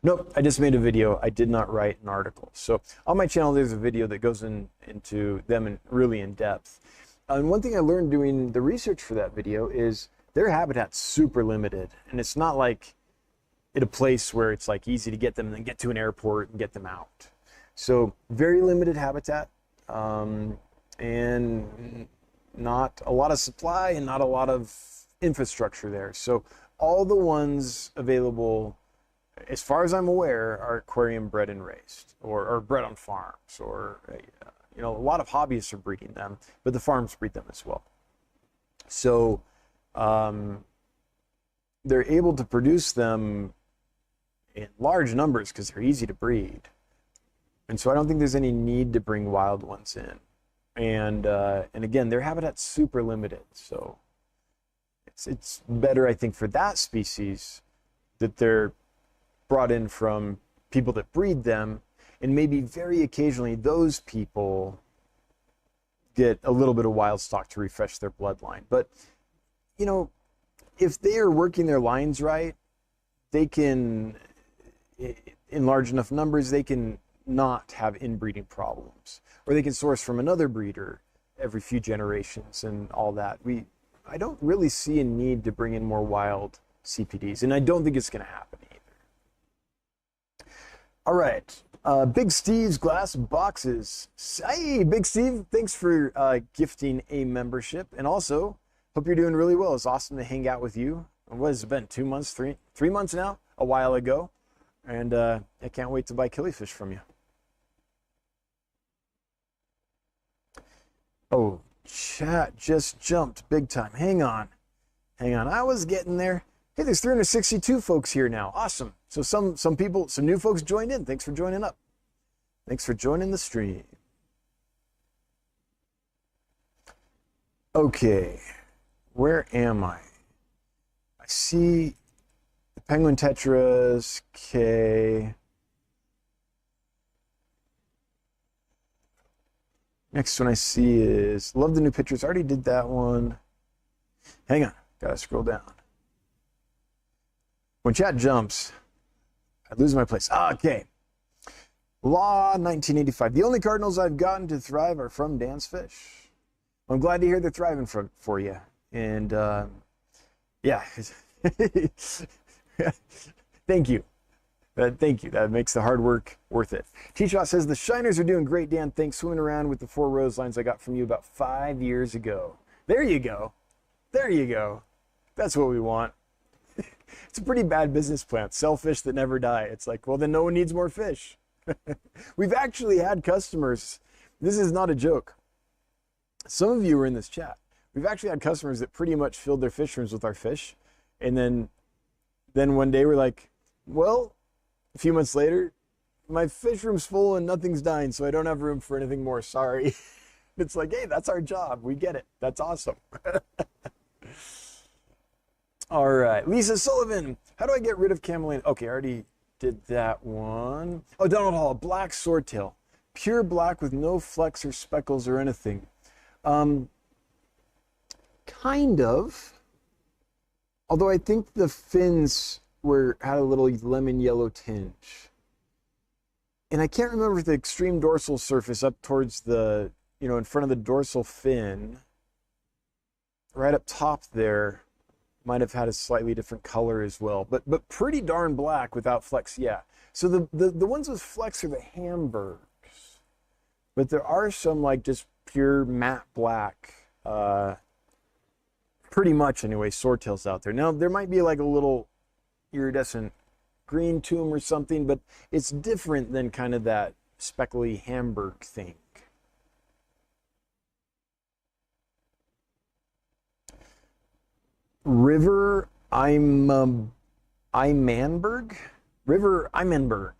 Nope, I just made a video. I did not write an article. So on my channel, there's a video that goes into them really in depth. And one thing I learned doing the research for that video is their habitat's super limited. And it's not like at a place where it's like easy to get them and then get to an airport and get them out. So very limited habitat, and not a lot of supply and not a lot of infrastructure there. So all the ones available, as far as I'm aware, are aquarium bred and raised, or bred on farms, or a lot of hobbyists are breeding them, but the farms breed them as well. So they're able to produce them in large numbers because they're easy to breed. And so I don't think there's any need to bring wild ones in. And again, their habitat's super limited. So it's better, I think, for that species that they're brought in from people that breed them, and maybe very occasionally those people get a little bit of wild stock to refresh their bloodline. But, if they are working their lines right, they can, in large enough numbers, they can not have inbreeding problems, or they can source from another breeder every few generations and all that. I don't really see a need to bring in more wild CPDs, and I don't think it's going to happen either. All right. Big Steve's Glass Boxes. Hey, Big Steve, thanks for gifting a membership. And also, hope you're doing really well. It's awesome to hang out with you. What has it been? 2 months, three months now? A while ago. And I can't wait to buy killifish from you. Oh, chat just jumped big time. Hang on. I was getting there. Hey, there's 362 folks here now. Awesome. So some new folks joined in. Thanks for joining up. Thanks for joining the stream. Okay, where am I? I see the penguin tetras. Okay. Next one I see is love the new pictures. Already did that one. Hang on, gotta scroll down. When chat jumps, I lose my place. Okay. Law 1985. The only cardinals I've gotten to thrive are from Dan's Fish. I'm glad to hear they're thriving for you. And yeah, thank you. Thank you. That makes the hard work worth it. T-Shot says, the shiners are doing great, Dan. Thanks. Swimming around with the 4 rose lines I got from you about 5 years ago. There you go. There you go. That's what we want. It's a pretty bad business plan. Sell fish that never die. It's like, well, then no one needs more fish. We've actually had customers. This is not a joke. Some of you were in this chat. We've actually had customers that pretty much filled their fish rooms with our fish. And then one day we're like, well, a few months later, my fish room's full and nothing's dying, so I don't have room for anything more. Sorry. It's like, hey, that's our job. We get it. That's awesome. All right. Lisa Sullivan, how do I get rid of camelina? Okay, I already did that one. Oh, Donald Hall, black swordtail. Pure black with no flecks or speckles or anything. Kind of. Although I think the fins had a little lemon yellow tinge. And I can't remember if the extreme dorsal surface up towards the, in front of the dorsal fin, right up top there, might have had a slightly different color as well. But pretty darn black without flecks, yeah. So the ones with flecks are the Hamburgs. But there are some like just pure matte black, pretty much anyway, swordtails out there. Now there might be like a little iridescent green to them or something, but it's different than kind of that speckly Hamburg thing. River Imanberg? River Imanberg.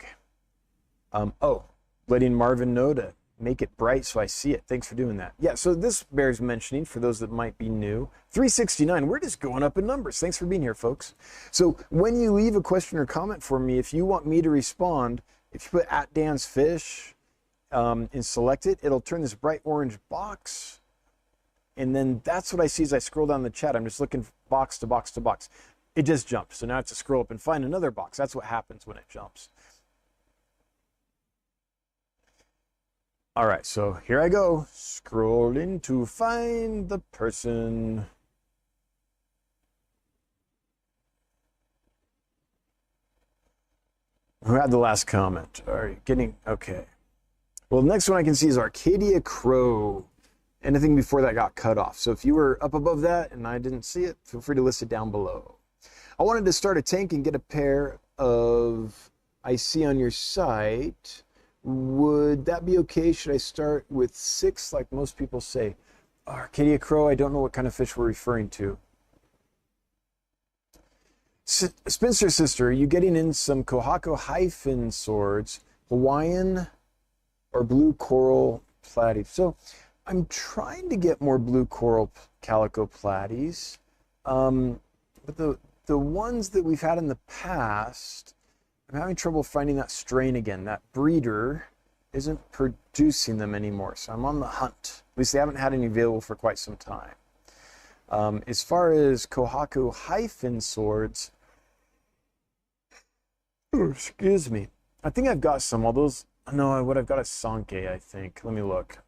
Oh, letting Marvin know to make it bright so I see it. Thanks for doing that. Yeah, so this bears mentioning for those that might be new. 369, we're just going up in numbers. Thanks for being here, folks. So when you leave a question or comment for me, if you want me to respond, if you put at Dan's Fish and select it, it'll turn this bright orange box. And then that's what I see as I scroll down the chat. I'm just looking box to box to box. It just jumps. So now I have to scroll up and find another box. That's what happens when it jumps. All right, so here I go, scrolling to find the person. Who had the last comment? All right, okay. Well, the next one I can see is Arcadia Crow. Anything before that got cut off. So if you were up above that and I didn't see it, feel free to list it down below. I wanted to start a tank and get a pair of I see on your site. Would that be okay? Should I start with 6 like most people say? Arcadia Crow, I don't know what kind of fish we're referring to. Spinster Sister, are you getting in some Kohako hyphen swords, Hawaiian or blue coral platies? So I'm trying to get more blue coral calico platies, but the ones that we've had in the past, I'm having trouble finding that strain again. That breeder isn't producing them anymore, so I'm on the hunt. At least they haven't had any available for quite some time. As far as Kohaku hyphen swords, excuse me, I think I've got some. All those, no, what I've got is Sankei, I think. Let me look.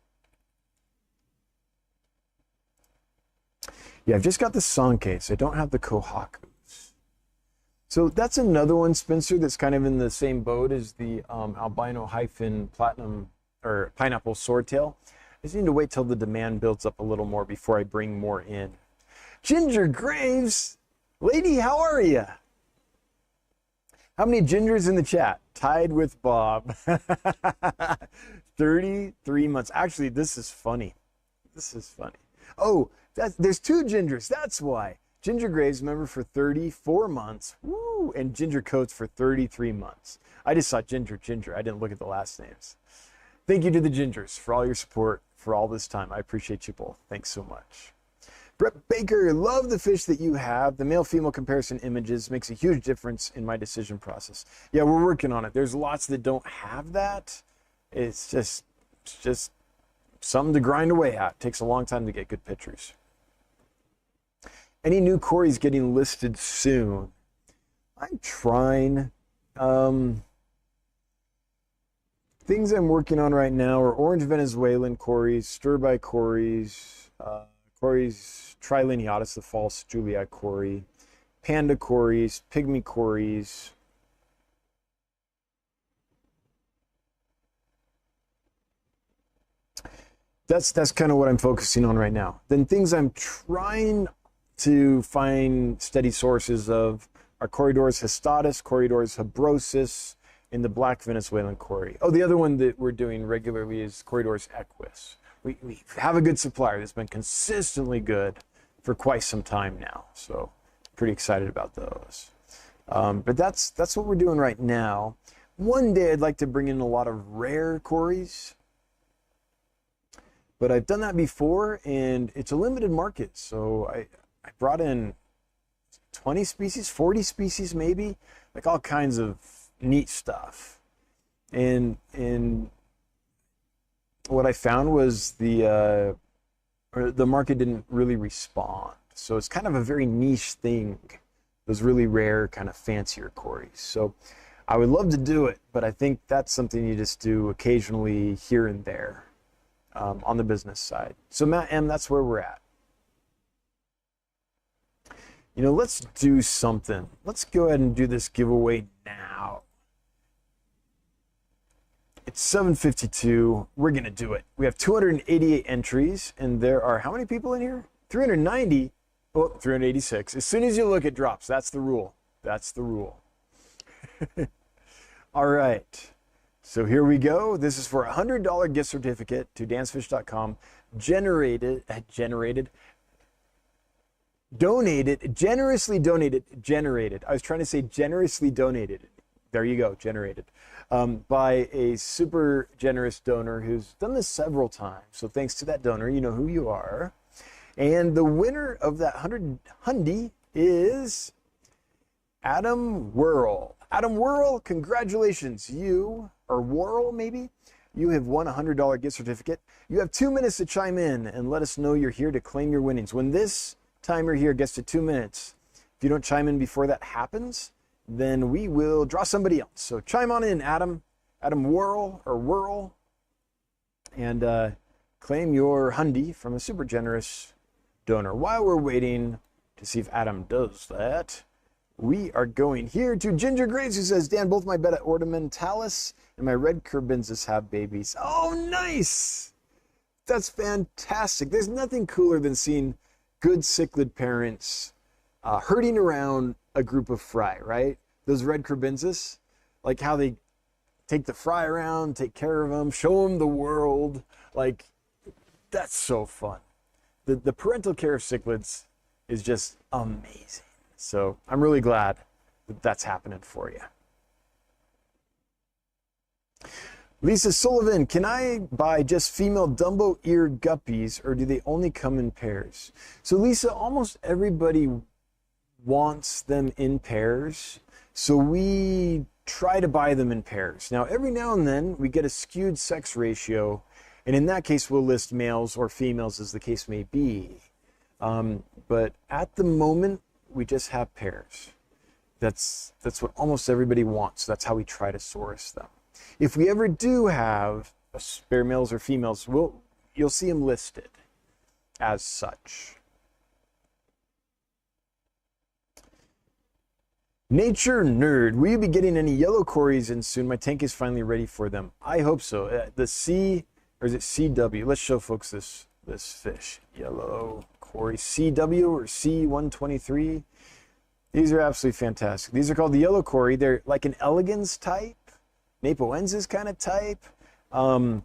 Yeah, I've just got the Sankeis. I don't have the Kohakus. So that's another one, Spencer, that's kind of in the same boat as the albino hyphen platinum or pineapple swordtail. I just need to wait till the demand builds up a little more before I bring more in. Ginger Graves, lady, how are you? How many gingers in the chat? Tied with Bob. 33 months. Actually, this is funny. This is funny. Oh, there's two gingers. That's why. Ginger Graves, member for 34 months. Woo! And Ginger Coates for 33 months. I just saw Ginger. I didn't look at the last names. Thank you to the Gingers for all your support for all this time. I appreciate you both. Thanks so much. Brett Baker, love the fish that you have. The male-female comparison images makes a huge difference in my decision process. Yeah, we're working on it. There's lots that don't have that. It's just something to grind away at. It takes a long time to get good pictures. Any new Corys getting listed soon? I'm trying. Things I'm working on right now are orange Venezuelan Corys, stir-by Corys, Corys trilineatus, the false Julia Cory, panda Corys, pygmy Corys. That's kind of what I'm focusing on right now. Then things I'm trying to find steady sources of are Corydorus histatus, Corydorus habrosus, and the black Venezuelan Cory. Oh, the other one that we're doing regularly is Corydorus equus. We have a good supplier that's been consistently good for quite some time now, so pretty excited about those. But that's what we're doing right now. One day I'd like to bring in a lot of rare Corys, but I've done that before, and it's a limited market, so I brought in 20 species, 40 species maybe, like all kinds of neat stuff. And what I found was the market didn't really respond. So it's kind of a very niche thing, those really rare kind of fancier Corys. So I would love to do it, but I think that's something you just do occasionally here and there on the business side. So Matt M, that's where we're at. You know, let's do something. Let's go ahead and do this giveaway now. It's 7:52. We're going to do it. We have 288 entries, and there are how many people in here? 390. Oh, 386. As soon as you look, it drops. That's the rule. That's the rule. All right. So here we go. This is for a $100 gift certificate to dansfish.com. Generously donated. I was trying to say generously donated. There you go, generated. By a super generous donor who's done this several times. So thanks to that donor, you know who you are. And the winner of that 100 hundy is Adam Whirl. Adam Whirl, congratulations. You, or Whirl maybe, you have won a $100 gift certificate. You have 2 minutes to chime in and let us know you're here to claim your winnings. When this timer here gets to 2 minutes, if you don't chime in before that happens, then we will draw somebody else. So chime on in, Adam Whirl, and claim your hundy from a super generous donor. While we're waiting to see if Adam does that, we are going here to Ginger Graves, who says, Dan, both my betta ornamentalis and my red curbensis have babies. Oh, nice! That's fantastic. There's nothing cooler than seeing good cichlid parents herding around a group of fry, right? Those red curbensis, like how they take the fry around, take care of them, show them the world. Like, that's so fun. The parental care of cichlids is just amazing. So I'm really glad that that's happening for you. Lisa Sullivan, can I buy just female Dumbo-eared guppies, or do they only come in pairs? So Lisa, almost everybody wants them in pairs, so we try to buy them in pairs. Now, every now and then we get a skewed sex ratio, and in that case we'll list males or females as the case may be. But at the moment, we just have pairs. That's what almost everybody wants. That's how we try to source them. If we ever do have spare males or females, you'll see them listed as such. Nature Nerd, will you be getting any yellow cories in soon? My tank is finally ready for them. I hope so. The C, or is it CW? Let's show folks this fish. Yellow cory, CW or C123. These are absolutely fantastic. These are called the yellow cory. They're like an elegans type, napoensis kind of type. And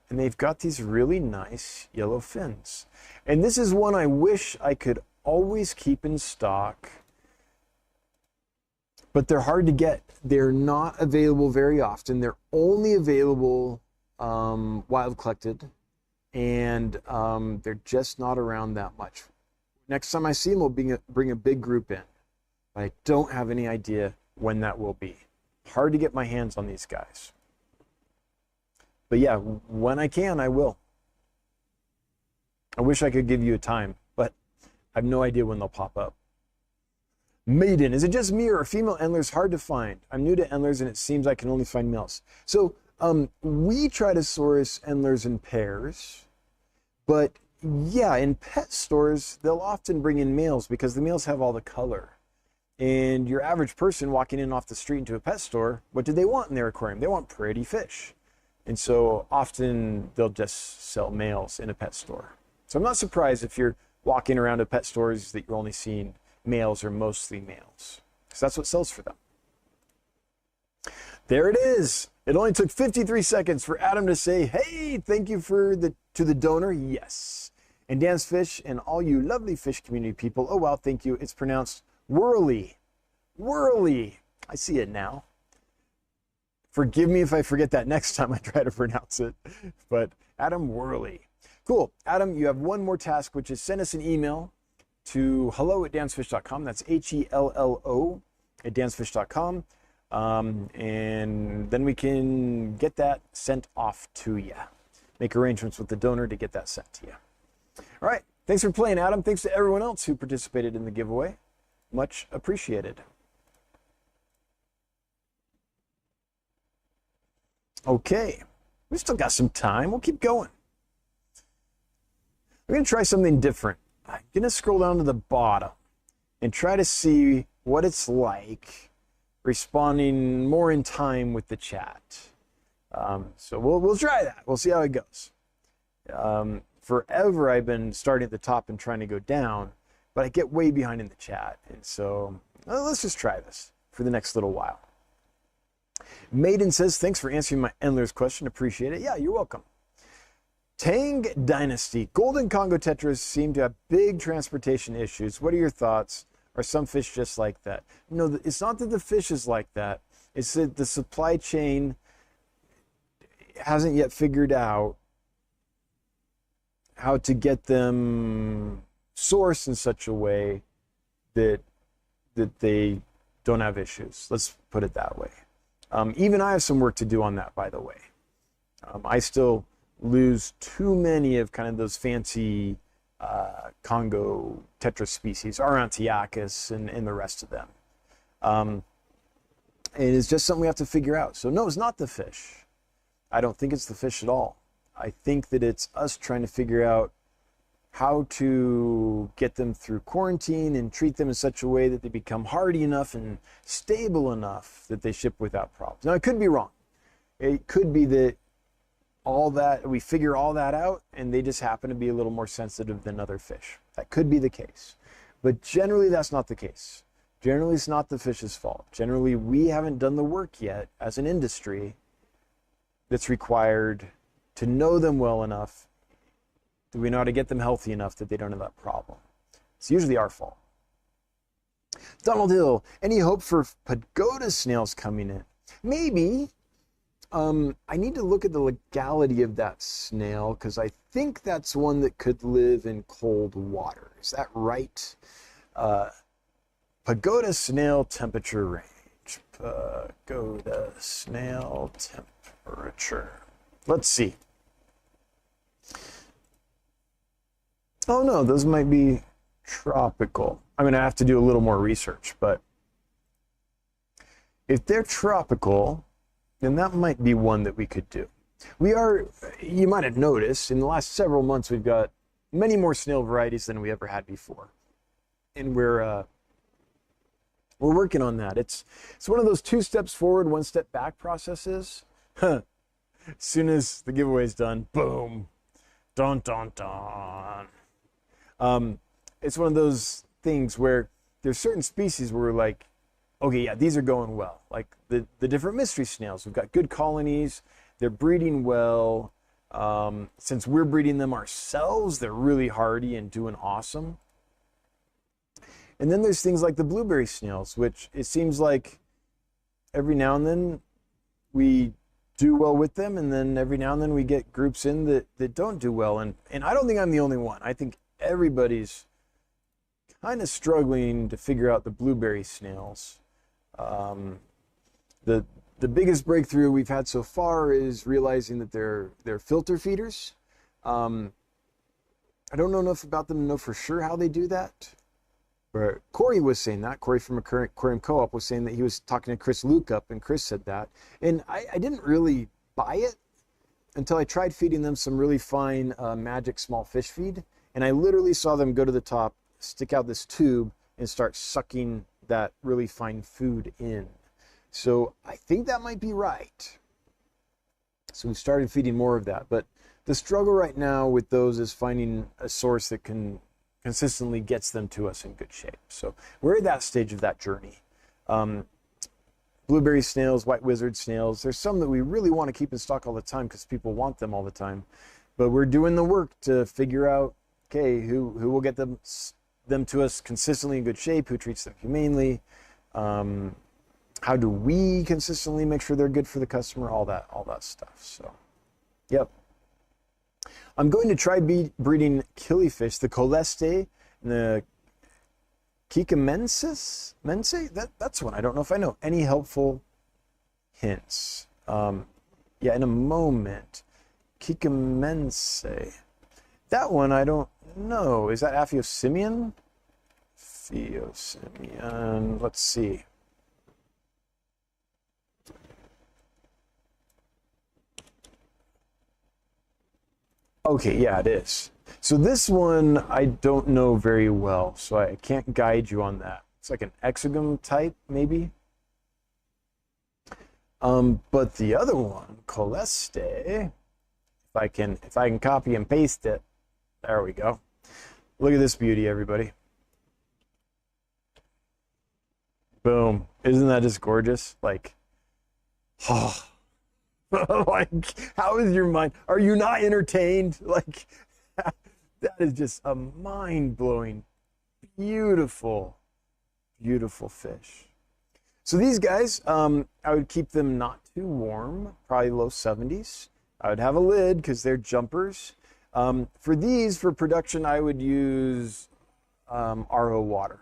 they've got these really nice yellow fins. And this is one I wish I could always keep in stock, but they're hard to get. They're not available very often. They're only available wild collected, and they're just not around that much. Next time I see them, we'll bring a big group in. I don't have any idea when that will be. Hard to get my hands on these guys. But yeah, when I can, I will. I wish I could give you a time, but I have no idea when they'll pop up. Maiden, is it just me or are female endlers hard to find? I'm new to endlers and it seems I can only find males. So we try to source endlers in pairs, but yeah, in pet stores, they'll often bring in males because the males have all the color. And your average person walking in off the street into a pet store, what do they want in their aquarium? They want pretty fish. And so often they'll just sell males in a pet store. So I'm not surprised if you're walking around to pet stores that you're only seeing males or mostly males, because that's what sells for them. There it is. It only took 53 seconds for Adam to say, hey, thank you to the donor. Yes. And Dan's Fish and all you lovely fish community people. Oh, wow. Thank you. It's pronounced whirly. Whirly. I see it now. Forgive me if I forget that next time I try to pronounce it, but Adam Whirly. Cool. Adam, you have one more task, which is send us an email to hello@dansfish.com. That's HELLO @dansfish.com. And then we can get that sent off to you. Make arrangements with the donor to get that sent to you. All right. Thanks for playing, Adam. Thanks to everyone else who participated in the giveaway. Much appreciated. Okay. We still got some time. We'll keep going. We're going to try something different. I'm going to scroll down to the bottom and try to see what it's like responding more in time with the chat. So we'll try that. We'll see how it goes. Forever I've been starting at the top and trying to go down, but I get way behind in the chat. And so let's just try this for the next little while. Maiden says, thanks for answering my endlers question. Appreciate it. Yeah, you're welcome. Tang Dynasty. Golden Congo tetras seem to have big transportation issues. What are your thoughts? Are some fish just like that? No, it's not that the fish is like that. It's that the supply chain hasn't yet figured out how to get them sourced in such a way that they don't have issues. Let's put it that way. Even I have some work to do on that, by the way. I still lose too many of kind of those fancy Congo tetra species, Aurantiacus and the rest of them. And it's just something we have to figure out. So no, it's not the fish. I don't think it's the fish at all. I think that it's us trying to figure out how to get them through quarantine and treat them in such a way that they become hardy enough and stable enough that they ship without problems. Now, it could be wrong. It could be that we figure all that out and they just happen to be a little more sensitive than other fish. That could be the case. But generally, that's not the case. Generally, it's not the fish's fault. Generally, we haven't done the work yet as an industry that's required to know them well enough. Do we know how to get them healthy enough that they don't have that problem? It's usually our fault. Donald Hill, any hope for pagoda snails coming in? Maybe. I need to look at the legality of that snail because I think that's one that could live in cold water. Is that right? Pagoda snail temperature range. Pagoda snail temperature. Let's see. Oh no, those might be tropical. I'm going to have to do a little more research, but if they're tropical, then that might be one that we could do. You might have noticed, in the last several months, we've got many more snail varieties than we ever had before. And we're we're working on that. It's one of those 2 steps forward, 1 step back processes. As soon as the giveaway's done, boom, dun dun dun. It's one of those things where there's certain species where we're like, okay, yeah, these are going well. Like the different mystery snails, we've got good colonies, they're breeding well. Since we're breeding them ourselves, they're really hardy and doing awesome. And then there's things like the blueberry snails, which it seems like every now and then we do well with them, and then every now and then we get groups in that don't do well. And I don't think I'm the only one. I think everybody's kind of struggling to figure out the blueberry snails. The biggest breakthrough we've had so far is realizing that they're filter feeders. I don't know enough about them to know for sure how they do that. But Corey was saying that. Corey from Aquarium Co-op was saying that he was talking to Chris Luke-up, and Chris said that. And I didn't really buy it until I tried feeding them some really fine magic small fish feed. And I literally saw them go to the top, stick out this tube, and start sucking that really fine food in. So I think that might be right. So we started feeding more of that. But the struggle right now with those is finding a source that consistently gets them to us in good shape. So we're at that stage of that journey. Blueberry snails, white wizard snails, there's some that we really want to keep in stock all the time because people want them all the time. But we're doing the work to figure out, okay, who will get them to us consistently in good shape, who treats them humanely, how do we consistently make sure they're good for the customer, all that stuff. So, yep. I'm going to try breeding killifish, the Coleste and the Kikamensis. That's one. I don't know if I know. Any helpful hints? Yeah, in a moment. Kikamense. That one I don't know. Is that Aphyosemion? Aphyosemion. Let's see. Okay, yeah, it is. So this one I don't know very well, so I can't guide you on that. It's like an exogam type, maybe. But the other one, Coleste, if I can copy and paste it, there we go. Look at this beauty, everybody. Boom! Isn't that just gorgeous? Like, oh. Like, how is your mind? Are you not entertained? Like, that is just a mind-blowing, beautiful, beautiful fish. So these guys, I would keep them not too warm, probably low 70s. I would have a lid because they're jumpers. For these, for production, I would use RO water.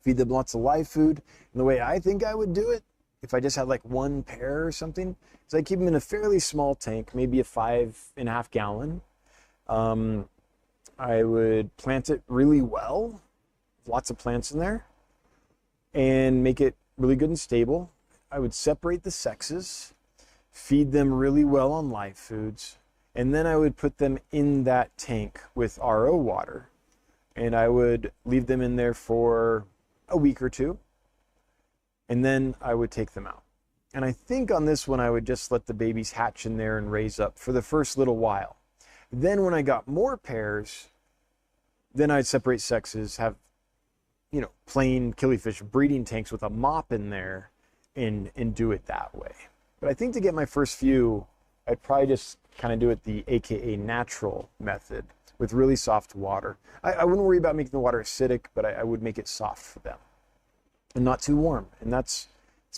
Feed them lots of live food. And the way I think I would do it, if I just had like 1 pair or something, is I keep them in a fairly small tank, maybe a 5.5 gallon. I would plant it really well, lots of plants in there, and make it really good and stable. I would separate the sexes, feed them really well on live foods, and then I would put them in that tank with RO water, and I would leave them in there for a week or 2. And then I would take them out. And I think on this one, I would just let the babies hatch in there and raise up for the first little while. Then when I got more pairs, then I'd separate sexes, have, plain killifish breeding tanks with a mop in there and do it that way. But I think to get my first few, I'd probably just kind of do it the AKA natural method with really soft water. I wouldn't worry about making the water acidic, but I would make it soft for them. And not too warm, and that's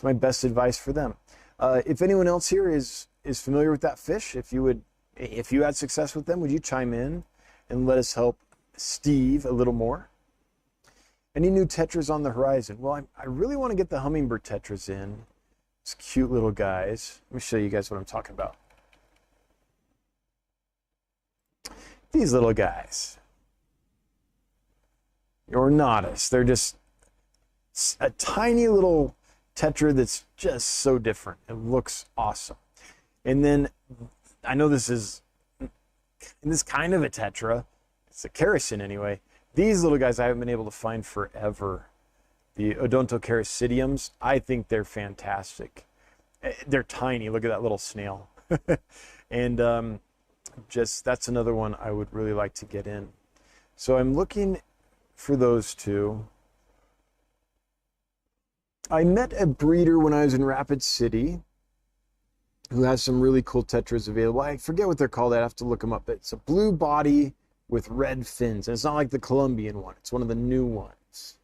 my best advice for them. If anyone else here is familiar with that fish, if you had success with them, would you chime in and let us help Steve a little more? Any new tetras on the horizon? Well, I really want to get the hummingbird tetras in. These cute little guys. Let me show you guys what I'm talking about. These little guys. Ornatus. They're just a tiny little tetra that's just so different. It looks awesome. And then I know this is kind of a tetra. It's a kerosene anyway. These little guys I haven't been able to find forever. the Odontocaracidiums. I think they're fantastic. They're tiny. Look at that little snail. And just that's another one I would really like to get in. So I'm looking for those two. I met a breeder when I was in Rapid City who has some really cool tetras available. I forget what they're called. I'd have to look them up. But it's a blue body with red fins. And it's not like the Colombian one. It's one of the new ones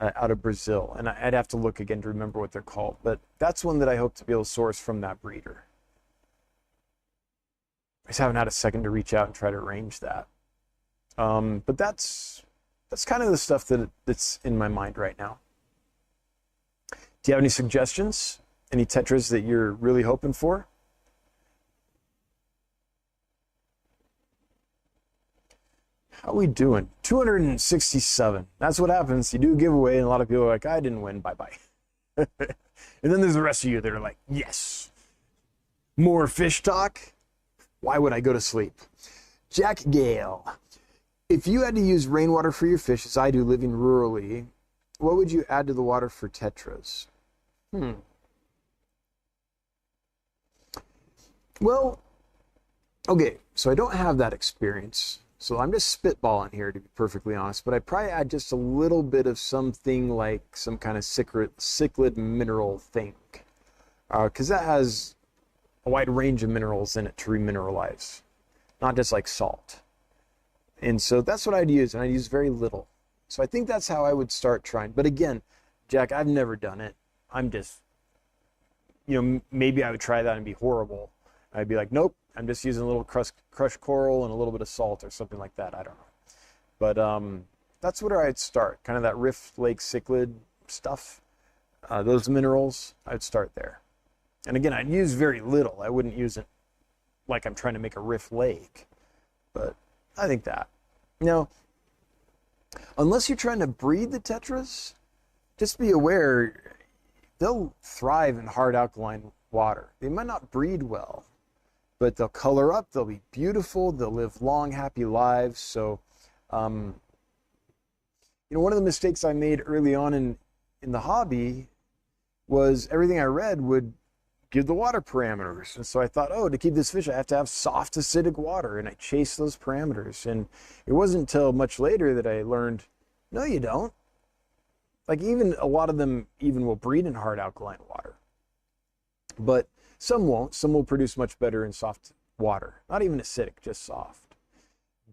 out of Brazil. And I'd have to look again to remember what they're called. But that's one that I hope to be able to source from that breeder. I just haven't had a second to reach out and try to arrange that. But that's kind of the stuff that's in my mind right now. Do you have any suggestions? Any tetras that you're really hoping for? How are we doing? 267. That's what happens. You do a giveaway, and a lot of people are like, I didn't win. Bye-bye. And then there's the rest of you that are like, yes. More fish talk? Why would I go to sleep? Jack Gale. If you had to use rainwater for your fish, as I do living rurally, what would you add to the water for tetras? Well, okay, so I don't have that experience. So I'm just spitballing here, to be perfectly honest, but I'd probably add just a little bit of something like some kind of cichlid mineral thing, because that has a wide range of minerals in it to remineralize, not just like salt. And so that's what I'd use, and I'd use very little. So I think that's how I would start trying. But again, Jack, I've never done it. I'm just, maybe I would try that and be horrible. I'd be like, nope, I'm just using a little crushed coral and a little bit of salt or something like that. I don't know. But that's where I'd start, kind of that Rift Lake cichlid stuff. Those minerals, I'd start there. And again, I'd use very little. I wouldn't use it like I'm trying to make a Rift Lake. But I think that. Now, unless you're trying to breed the tetras, just be aware they'll thrive in hard alkaline water. They might not breed well, but they'll color up, they'll be beautiful, they'll live long, happy lives. So, one of the mistakes I made early on in the hobby was everything I read would give the water parameters. And so I thought, to keep this fish, I have to have soft, acidic water. And I chased those parameters. And it wasn't until much later that I learned, no, you don't. Like even a lot of them even will breed in hard alkaline water. But some won't. Some will produce much better in soft water. Not even acidic, just soft.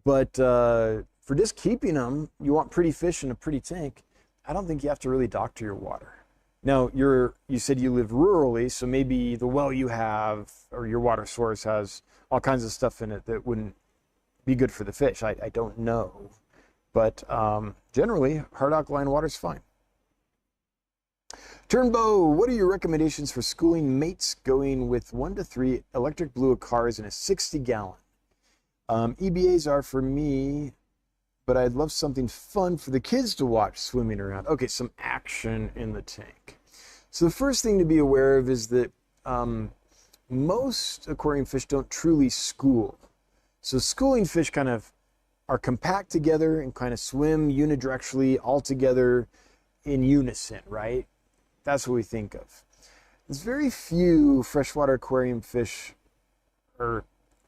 But for just keeping them, you want pretty fish in a pretty tank. I don't think you have to really doctor your water. Now, you said you live rurally, so maybe the well you have or your water source has all kinds of stuff in it that wouldn't be good for the fish. I don't know. But generally, hard alkaline water is fine. Turnbow, what are your recommendations for schooling mates going with 1 to 3 electric blue cars in a 60-gallon? EBAs are for me, but I'd love something fun for the kids to watch swimming around. Okay, some action in the tank. So the first thing to be aware of is that most aquarium fish don't truly school. So schooling fish kind of are compact together and kind of swim unidirectionally all together in unison, right? That's what we think of. There's very few freshwater aquarium fish, or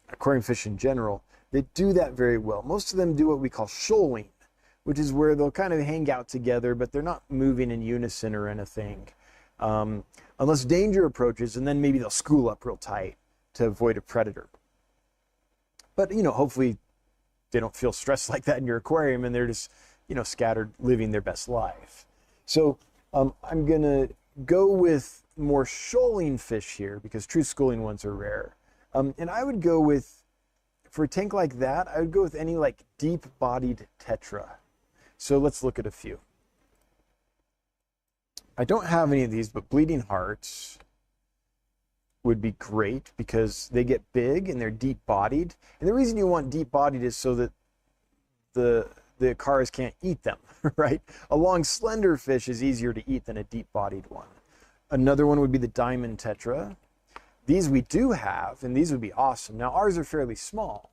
aquarium fish in general, that do that very well. Most of them do what we call shoaling, which is where they'll kind of hang out together, but they're not moving in unison or anything. Unless danger approaches, and then maybe they'll school up real tight to avoid a predator. But, hopefully they don't feel stressed like that in your aquarium, and they're just, scattered, living their best life. So I'm going to go with more shoaling fish here because true schooling ones are rare. And I would go with, for a tank like that, I would go with any like deep-bodied tetra. So let's look at a few. I don't have any of these, but bleeding hearts would be great because they get big and they're deep-bodied. And the reason you want deep-bodied is so that the cars can't eat them, right? A long, slender fish is easier to eat than a deep-bodied one. Another one would be the diamond tetra. These we do have, and these would be awesome. Now, ours are fairly small,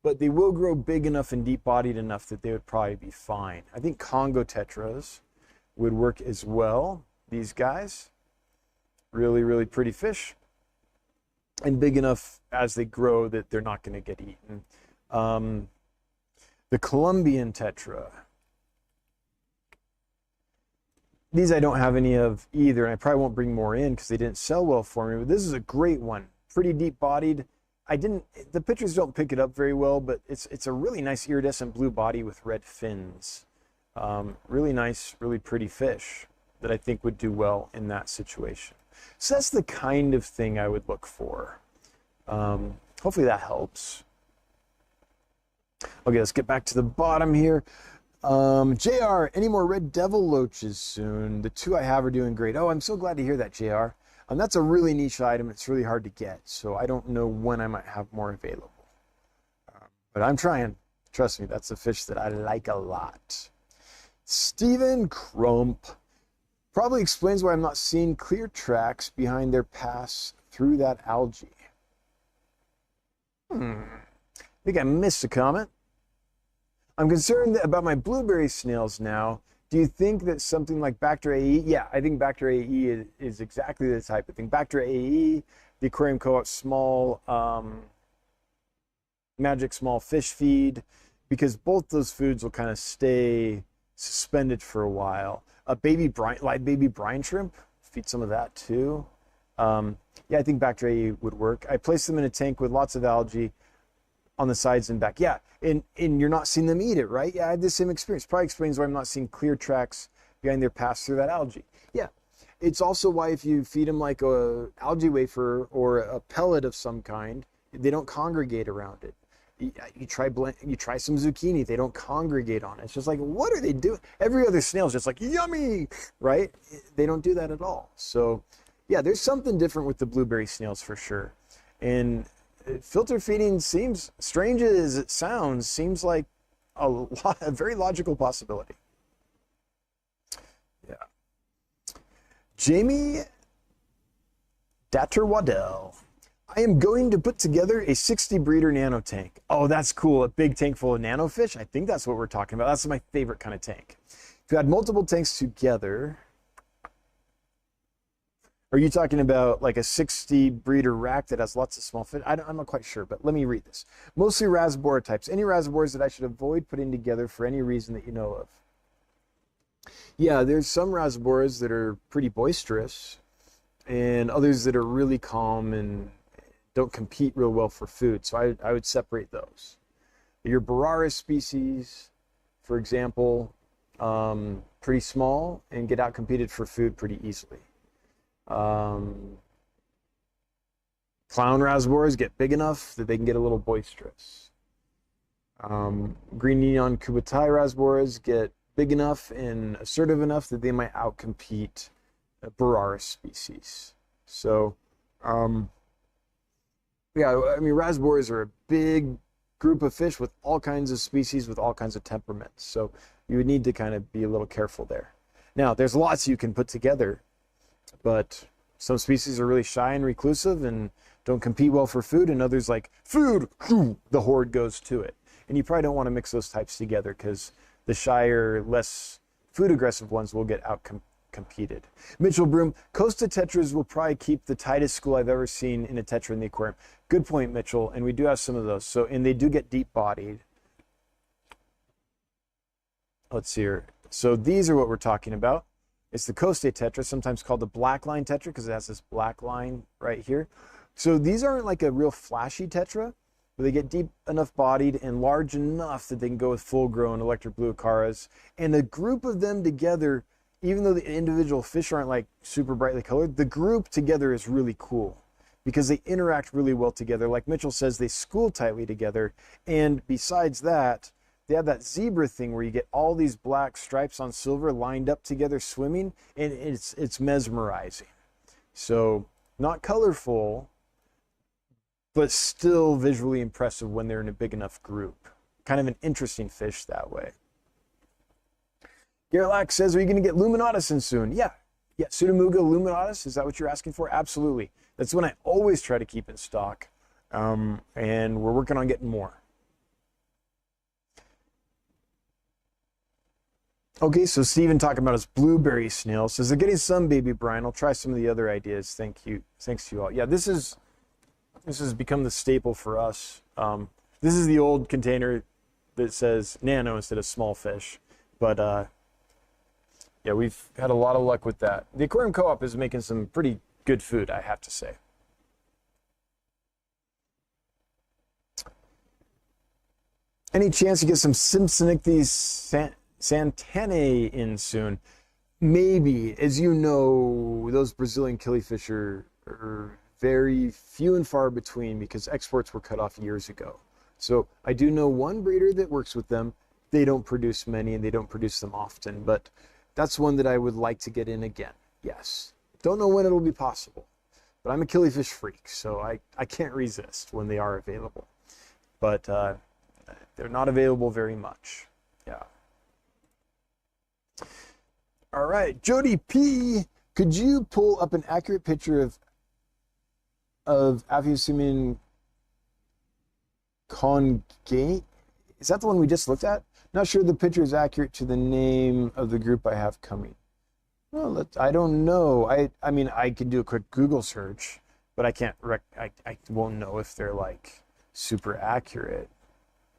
but they will grow big enough and deep-bodied enough that they would probably be fine. I think Congo tetras would work as well. These guys, really, really pretty fish, and big enough as they grow that they're not going to get eaten. The Colombian tetra. These I don't have any of either, and I probably won't bring more in because they didn't sell well for me, but this is a great one. Pretty deep bodied. The pictures don't pick it up very well, but it's a really nice iridescent blue body with red fins. Really nice, really pretty fish that I think would do well in that situation. So that's the kind of thing I would look for. Hopefully that helps. Okay, let's get back to the bottom here. JR, any more red devil loaches soon? The 2 I have are doing great. Oh, I'm so glad to hear that, JR. That's a really niche item. It's really hard to get, so I don't know when I might have more available. But I'm trying. Trust me, that's a fish that I like a lot. Stephen Crump probably explains why I'm not seeing clear tracks behind their pass through that algae. I think I missed a comment. I'm concerned about my blueberry snails now. Do you think that something like Bacter AE? Yeah, I think Bacter AE is exactly the type of thing. Bacter AE, the Aquarium Co-op small, magic small fish feed, because both those foods will kind of stay suspended for a while. Live baby brine shrimp, feed some of that too. Yeah, I think Bacter AE would work. I placed them in a tank with lots of algae on the sides and back. Yeah, and you're not seeing them eat it, right? Yeah, I had the same experience. Probably explains why I'm not seeing clear tracks behind their pass through that algae. Yeah, it's also why if you feed them like a algae wafer or a pellet of some kind, they don't congregate around it. You try some zucchini, they don't congregate on it. It's just like, what are they doing? Every other snail's just like, yummy, right? They don't do that at all. So yeah, there's something different with the blueberry snails for sure. And filter feeding seems, strange as it sounds, seems like a very logical possibility. Yeah. Jamie Datter-Waddell. I am going to put together a 60 breeder nano tank. Oh, that's cool. A big tank full of nano fish. I think that's what we're talking about. That's my favorite kind of tank. If you had multiple tanks together, are you talking about like a 60 breeder rack that has lots of small fish? I'm not quite sure, but let me read this. Mostly rasbora types. Any rasboras that I should avoid putting together for any reason that you know of? Yeah, there's some rasboras that are pretty boisterous and others that are really calm and don't compete real well for food. So I would separate those. Your Boraris species, for example, pretty small and get outcompeted for food pretty easily. Clown rasboras get big enough that they can get a little boisterous. Green neon kubutai rasboras get big enough and assertive enough that they might outcompete Boraris species. So, yeah, I mean, rasboras are a big group of fish with all kinds of species with all kinds of temperaments. So you would need to kind of be a little careful there. Now, there's lots you can put together, but some species are really shy and reclusive and don't compete well for food, and others like food, the horde goes to it. And you probably don't want to mix those types together because the shyer, less food aggressive ones will get out-competed. Mitchell Broom, Costa tetras will probably keep the tightest school I've ever seen in a tetra in the aquarium. Good point, Mitchell, and we do have some of those. So, and they do get deep-bodied. Let's see here. So these are what we're talking about. It's the Costa tetra, sometimes called the black line tetra because it has this black line right here. So these aren't like a real flashy tetra, but they get deep enough bodied and large enough that they can go with full-grown electric blue acaras. And a group of them together, even though the individual fish aren't like super brightly colored, the group together is really cool because they interact really well together. Like Mitchell says, they school tightly together. And besides that, they have that zebra thing where you get all these black stripes on silver lined up together swimming, and it's mesmerizing. So not colorful, but still visually impressive when they're in a big enough group. Kind of an interesting fish that way. Gerlach says, are you going to get Luminatus in soon? Yeah, Pseudomuga Luminatus, is that what you're asking for? Absolutely. That's one I always try to keep in stock, and we're working on getting more. Okay, so Steven talking about his blueberry snail says they're getting some, baby Brian. I'll try some of the other ideas. Thank you. Thanks to you all. Yeah, this has become the staple for us. This is the old container that says nano instead of small fish. But yeah, we've had a lot of luck with that. The Aquarium Co-op is making some pretty good food, I have to say. Any chance you get some Simpsonichthys Santanae in soon? Maybe. As you know, those Brazilian killifish are very few and far between because exports were cut off years ago. So I do know one breeder that works with them. They don't produce many and they don't produce them often, but that's one that I would like to get in again. Yes. Don't know when it'll be possible, but I'm a killifish freak, so I can't resist when they are available. But they're not available very much. Yeah. All right, Jody P, could you pull up an accurate picture of Aphyosemium congate? Is that the one we just looked at? Not sure the picture is accurate to the name of the group I have coming. Well, I don't know. I mean, I could do a quick Google search, but I can't. I won't know if they're like super accurate.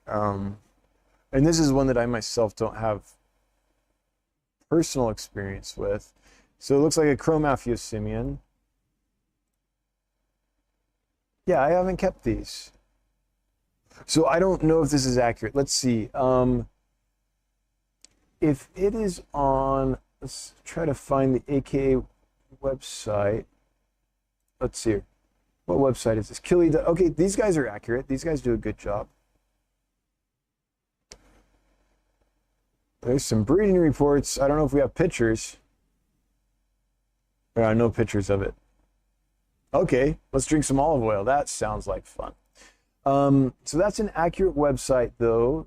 And this is one that I myself don't have personal experience with. So it looks like a chrome Aphyosemium. Yeah, I haven't kept these. So I don't know if this is accurate. Let's see. If it is on, let's try to find the AKA website. Let's see. What website is this? Okay, these guys are accurate. These guys do a good job. There's some breeding reports. I don't know if we have pictures. There are no pictures of it. Okay, let's drink some olive oil. That sounds like fun. So that's an accurate website, though.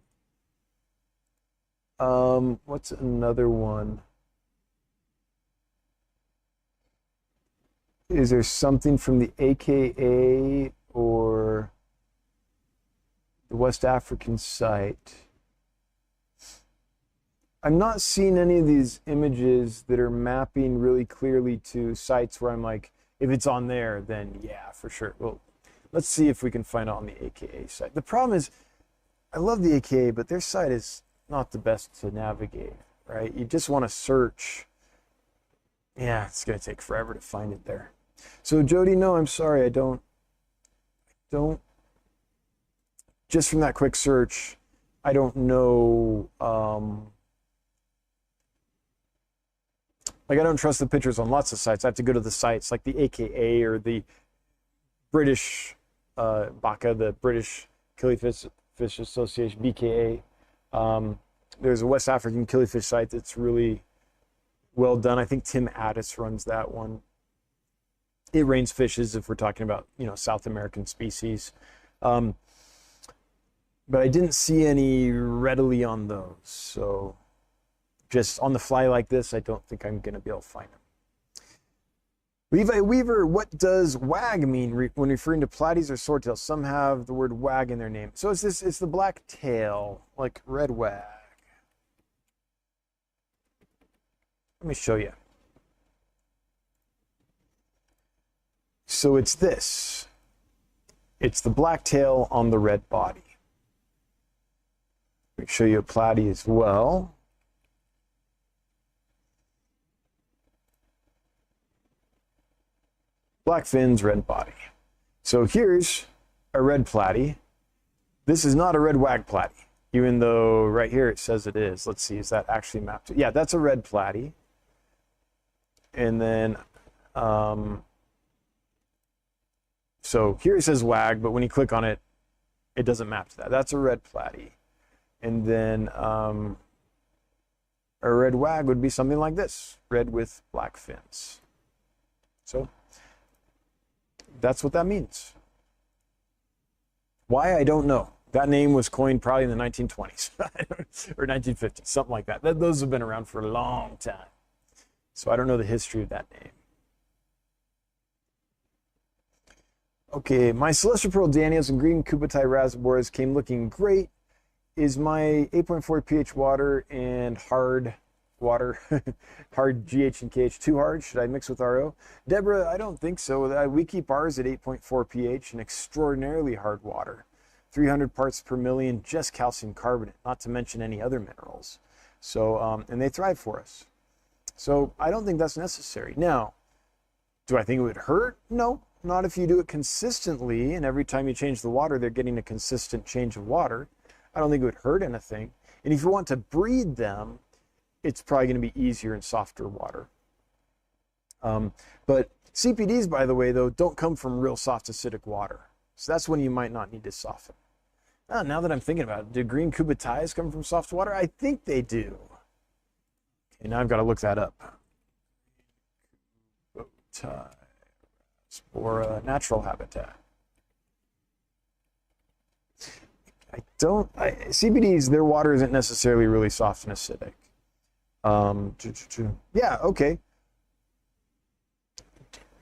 What's another one? Is there something from the AKA or the West African site? I'm not seeing any of these images that are mapping really clearly to sites where I'm like, if it's on there, then yeah, for sure. Well, let's see if we can find it on the AKA site. The problem is, I love the AKA, but their site is not the best to navigate, right? You just want to search. Yeah, it's going to take forever to find it there. So Jody, no, I'm sorry, I don't, just from that quick search, I don't know, like I don't trust the pictures on lots of sites. I have to go to the sites like the AKA or the British BACA, the British Killifish Association, BKA. There's a West African killifish site that's really well done. I think Tim Addis runs that one. It rains fishes if we're talking about, you know, South American species. But I didn't see any readily on those. So just on the fly like this, I don't think I'm going to be able to find them. Levi Weaver, what does wag mean when referring to platies or swordtails? Some have the word wag in their name. So it's the black tail, like red wag. Let me show you. So it's this. It's the black tail on the red body. Let me show you a platy as well. Black fins, red body. So here's a red platy. This is not a red wag platy, even though right here it says it is. Let's see, is that actually mapped? Yeah, that's a red platy. And then, so here it says wag, but when you click on it, it doesn't map to that. That's a red platy. And then a red wag would be something like this, red with black fins. So that's what that means. Why, I don't know. That name was coined probably in the 1920s or 1950s, something like that. Those have been around for a long time. So I don't know the history of that name. Okay, my Celestial Pearl Daniels and green Kubatai Razaboras came looking great. Is my 8.4 pH water and hard water, hard GH and KH, too hard. Should I mix with RO? Deborah, I don't think so. We keep ours at 8.4 pH, an extraordinarily hard water. 300 parts per million, just calcium carbonate, not to mention any other minerals. So, and they thrive for us. So I don't think that's necessary. Now, do I think it would hurt? No, not if you do it consistently, and every time you change the water, they're getting a consistent change of water. I don't think it would hurt anything. And if you want to breed them, it's probably going to be easier in softer water. But CPDs, by the way, though, don't come from real soft acidic water. So that's when you might not need to soften. Now that I'm thinking about it, do green cubitais come from soft water? I think they do. Okay, now I've got to look that up. For natural habitat. CBDs, their water isn't necessarily really soft and acidic. Yeah, okay.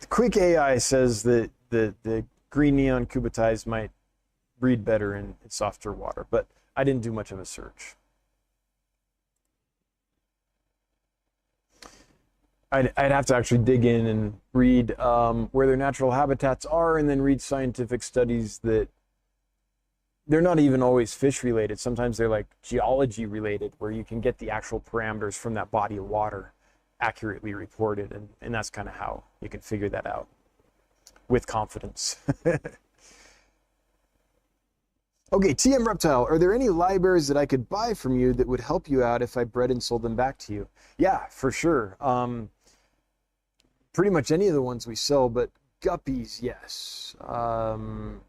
Quick AI says that the green neon cubitais might breed better in softer water, but I didn't do much of a search. I'd have to actually dig in and read where their natural habitats are, and then read scientific studies that they're not even always fish related. Sometimes they're like geology related, where you can get the actual parameters from that body of water accurately reported, and that's kind of how you can figure that out with confidence. Okay, TM Reptile, are there any libraries that I could buy from you that would help you out if I bred and sold them back to you? Yeah, for sure. Pretty much any of the ones we sell, but guppies, yes. Man,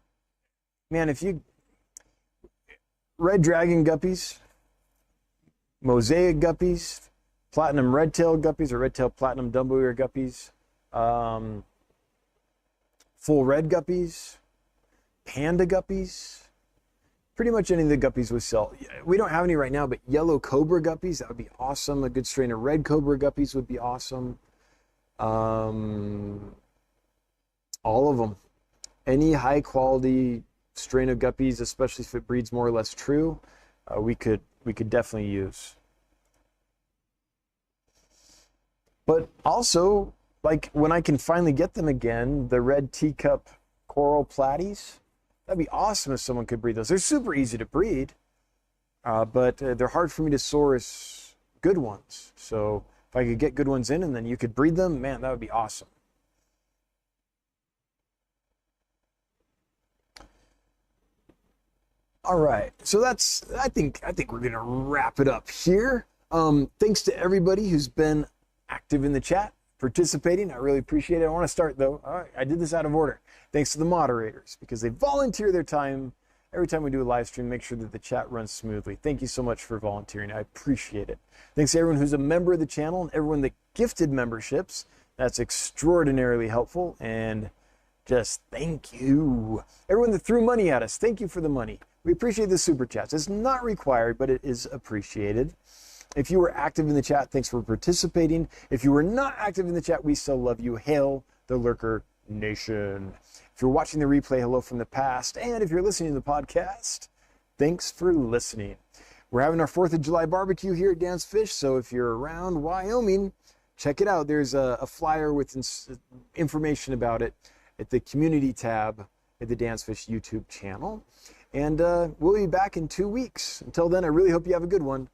if you... Red dragon guppies, mosaic guppies, platinum red-tailed guppies, or red-tailed platinum dumbo ear guppies, full red guppies, panda guppies, pretty much any of the guppies we sell. We don't have any right now, but yellow cobra guppies, that would be awesome. A good strain of red cobra guppies would be awesome. All of them. Any high quality strain of guppies, especially if it breeds more or less true, we could definitely use. But also, like when I can finally get them again, the red teacup coral platies, that'd be awesome if someone could breed those. They're super easy to breed, but they're hard for me to source good ones. So if I could get good ones in and then you could breed them, man, that would be awesome. All right, so that's, I think we're gonna wrap it up here. Thanks to everybody who's been active in the chat, participating. I really appreciate it. I want to start though. All right, I did this out of order. Thanks to the moderators, because they volunteer their time every time we do a live stream, make sure that the chat runs smoothly. Thank you so much for volunteering. I appreciate it. Thanks to everyone who's a member of the channel and everyone that gifted memberships. That's extraordinarily helpful, and just thank you. Everyone that threw money at us, thank you for the money. We appreciate the super chats. It's not required, but it is appreciated. If you were active in the chat, thanks for participating. If you were not active in the chat, we still love you. Hail the Lurker Nation. If you're watching the replay, hello from the past. And if you're listening to the podcast, thanks for listening. We're having our 4th of July barbecue here at Dan's Fish, so if you're around Wyoming, check it out. There's a flyer with information about it at the community tab at the Dan's Fish YouTube channel. And we'll be back in 2 weeks. Until then, I really hope you have a good one.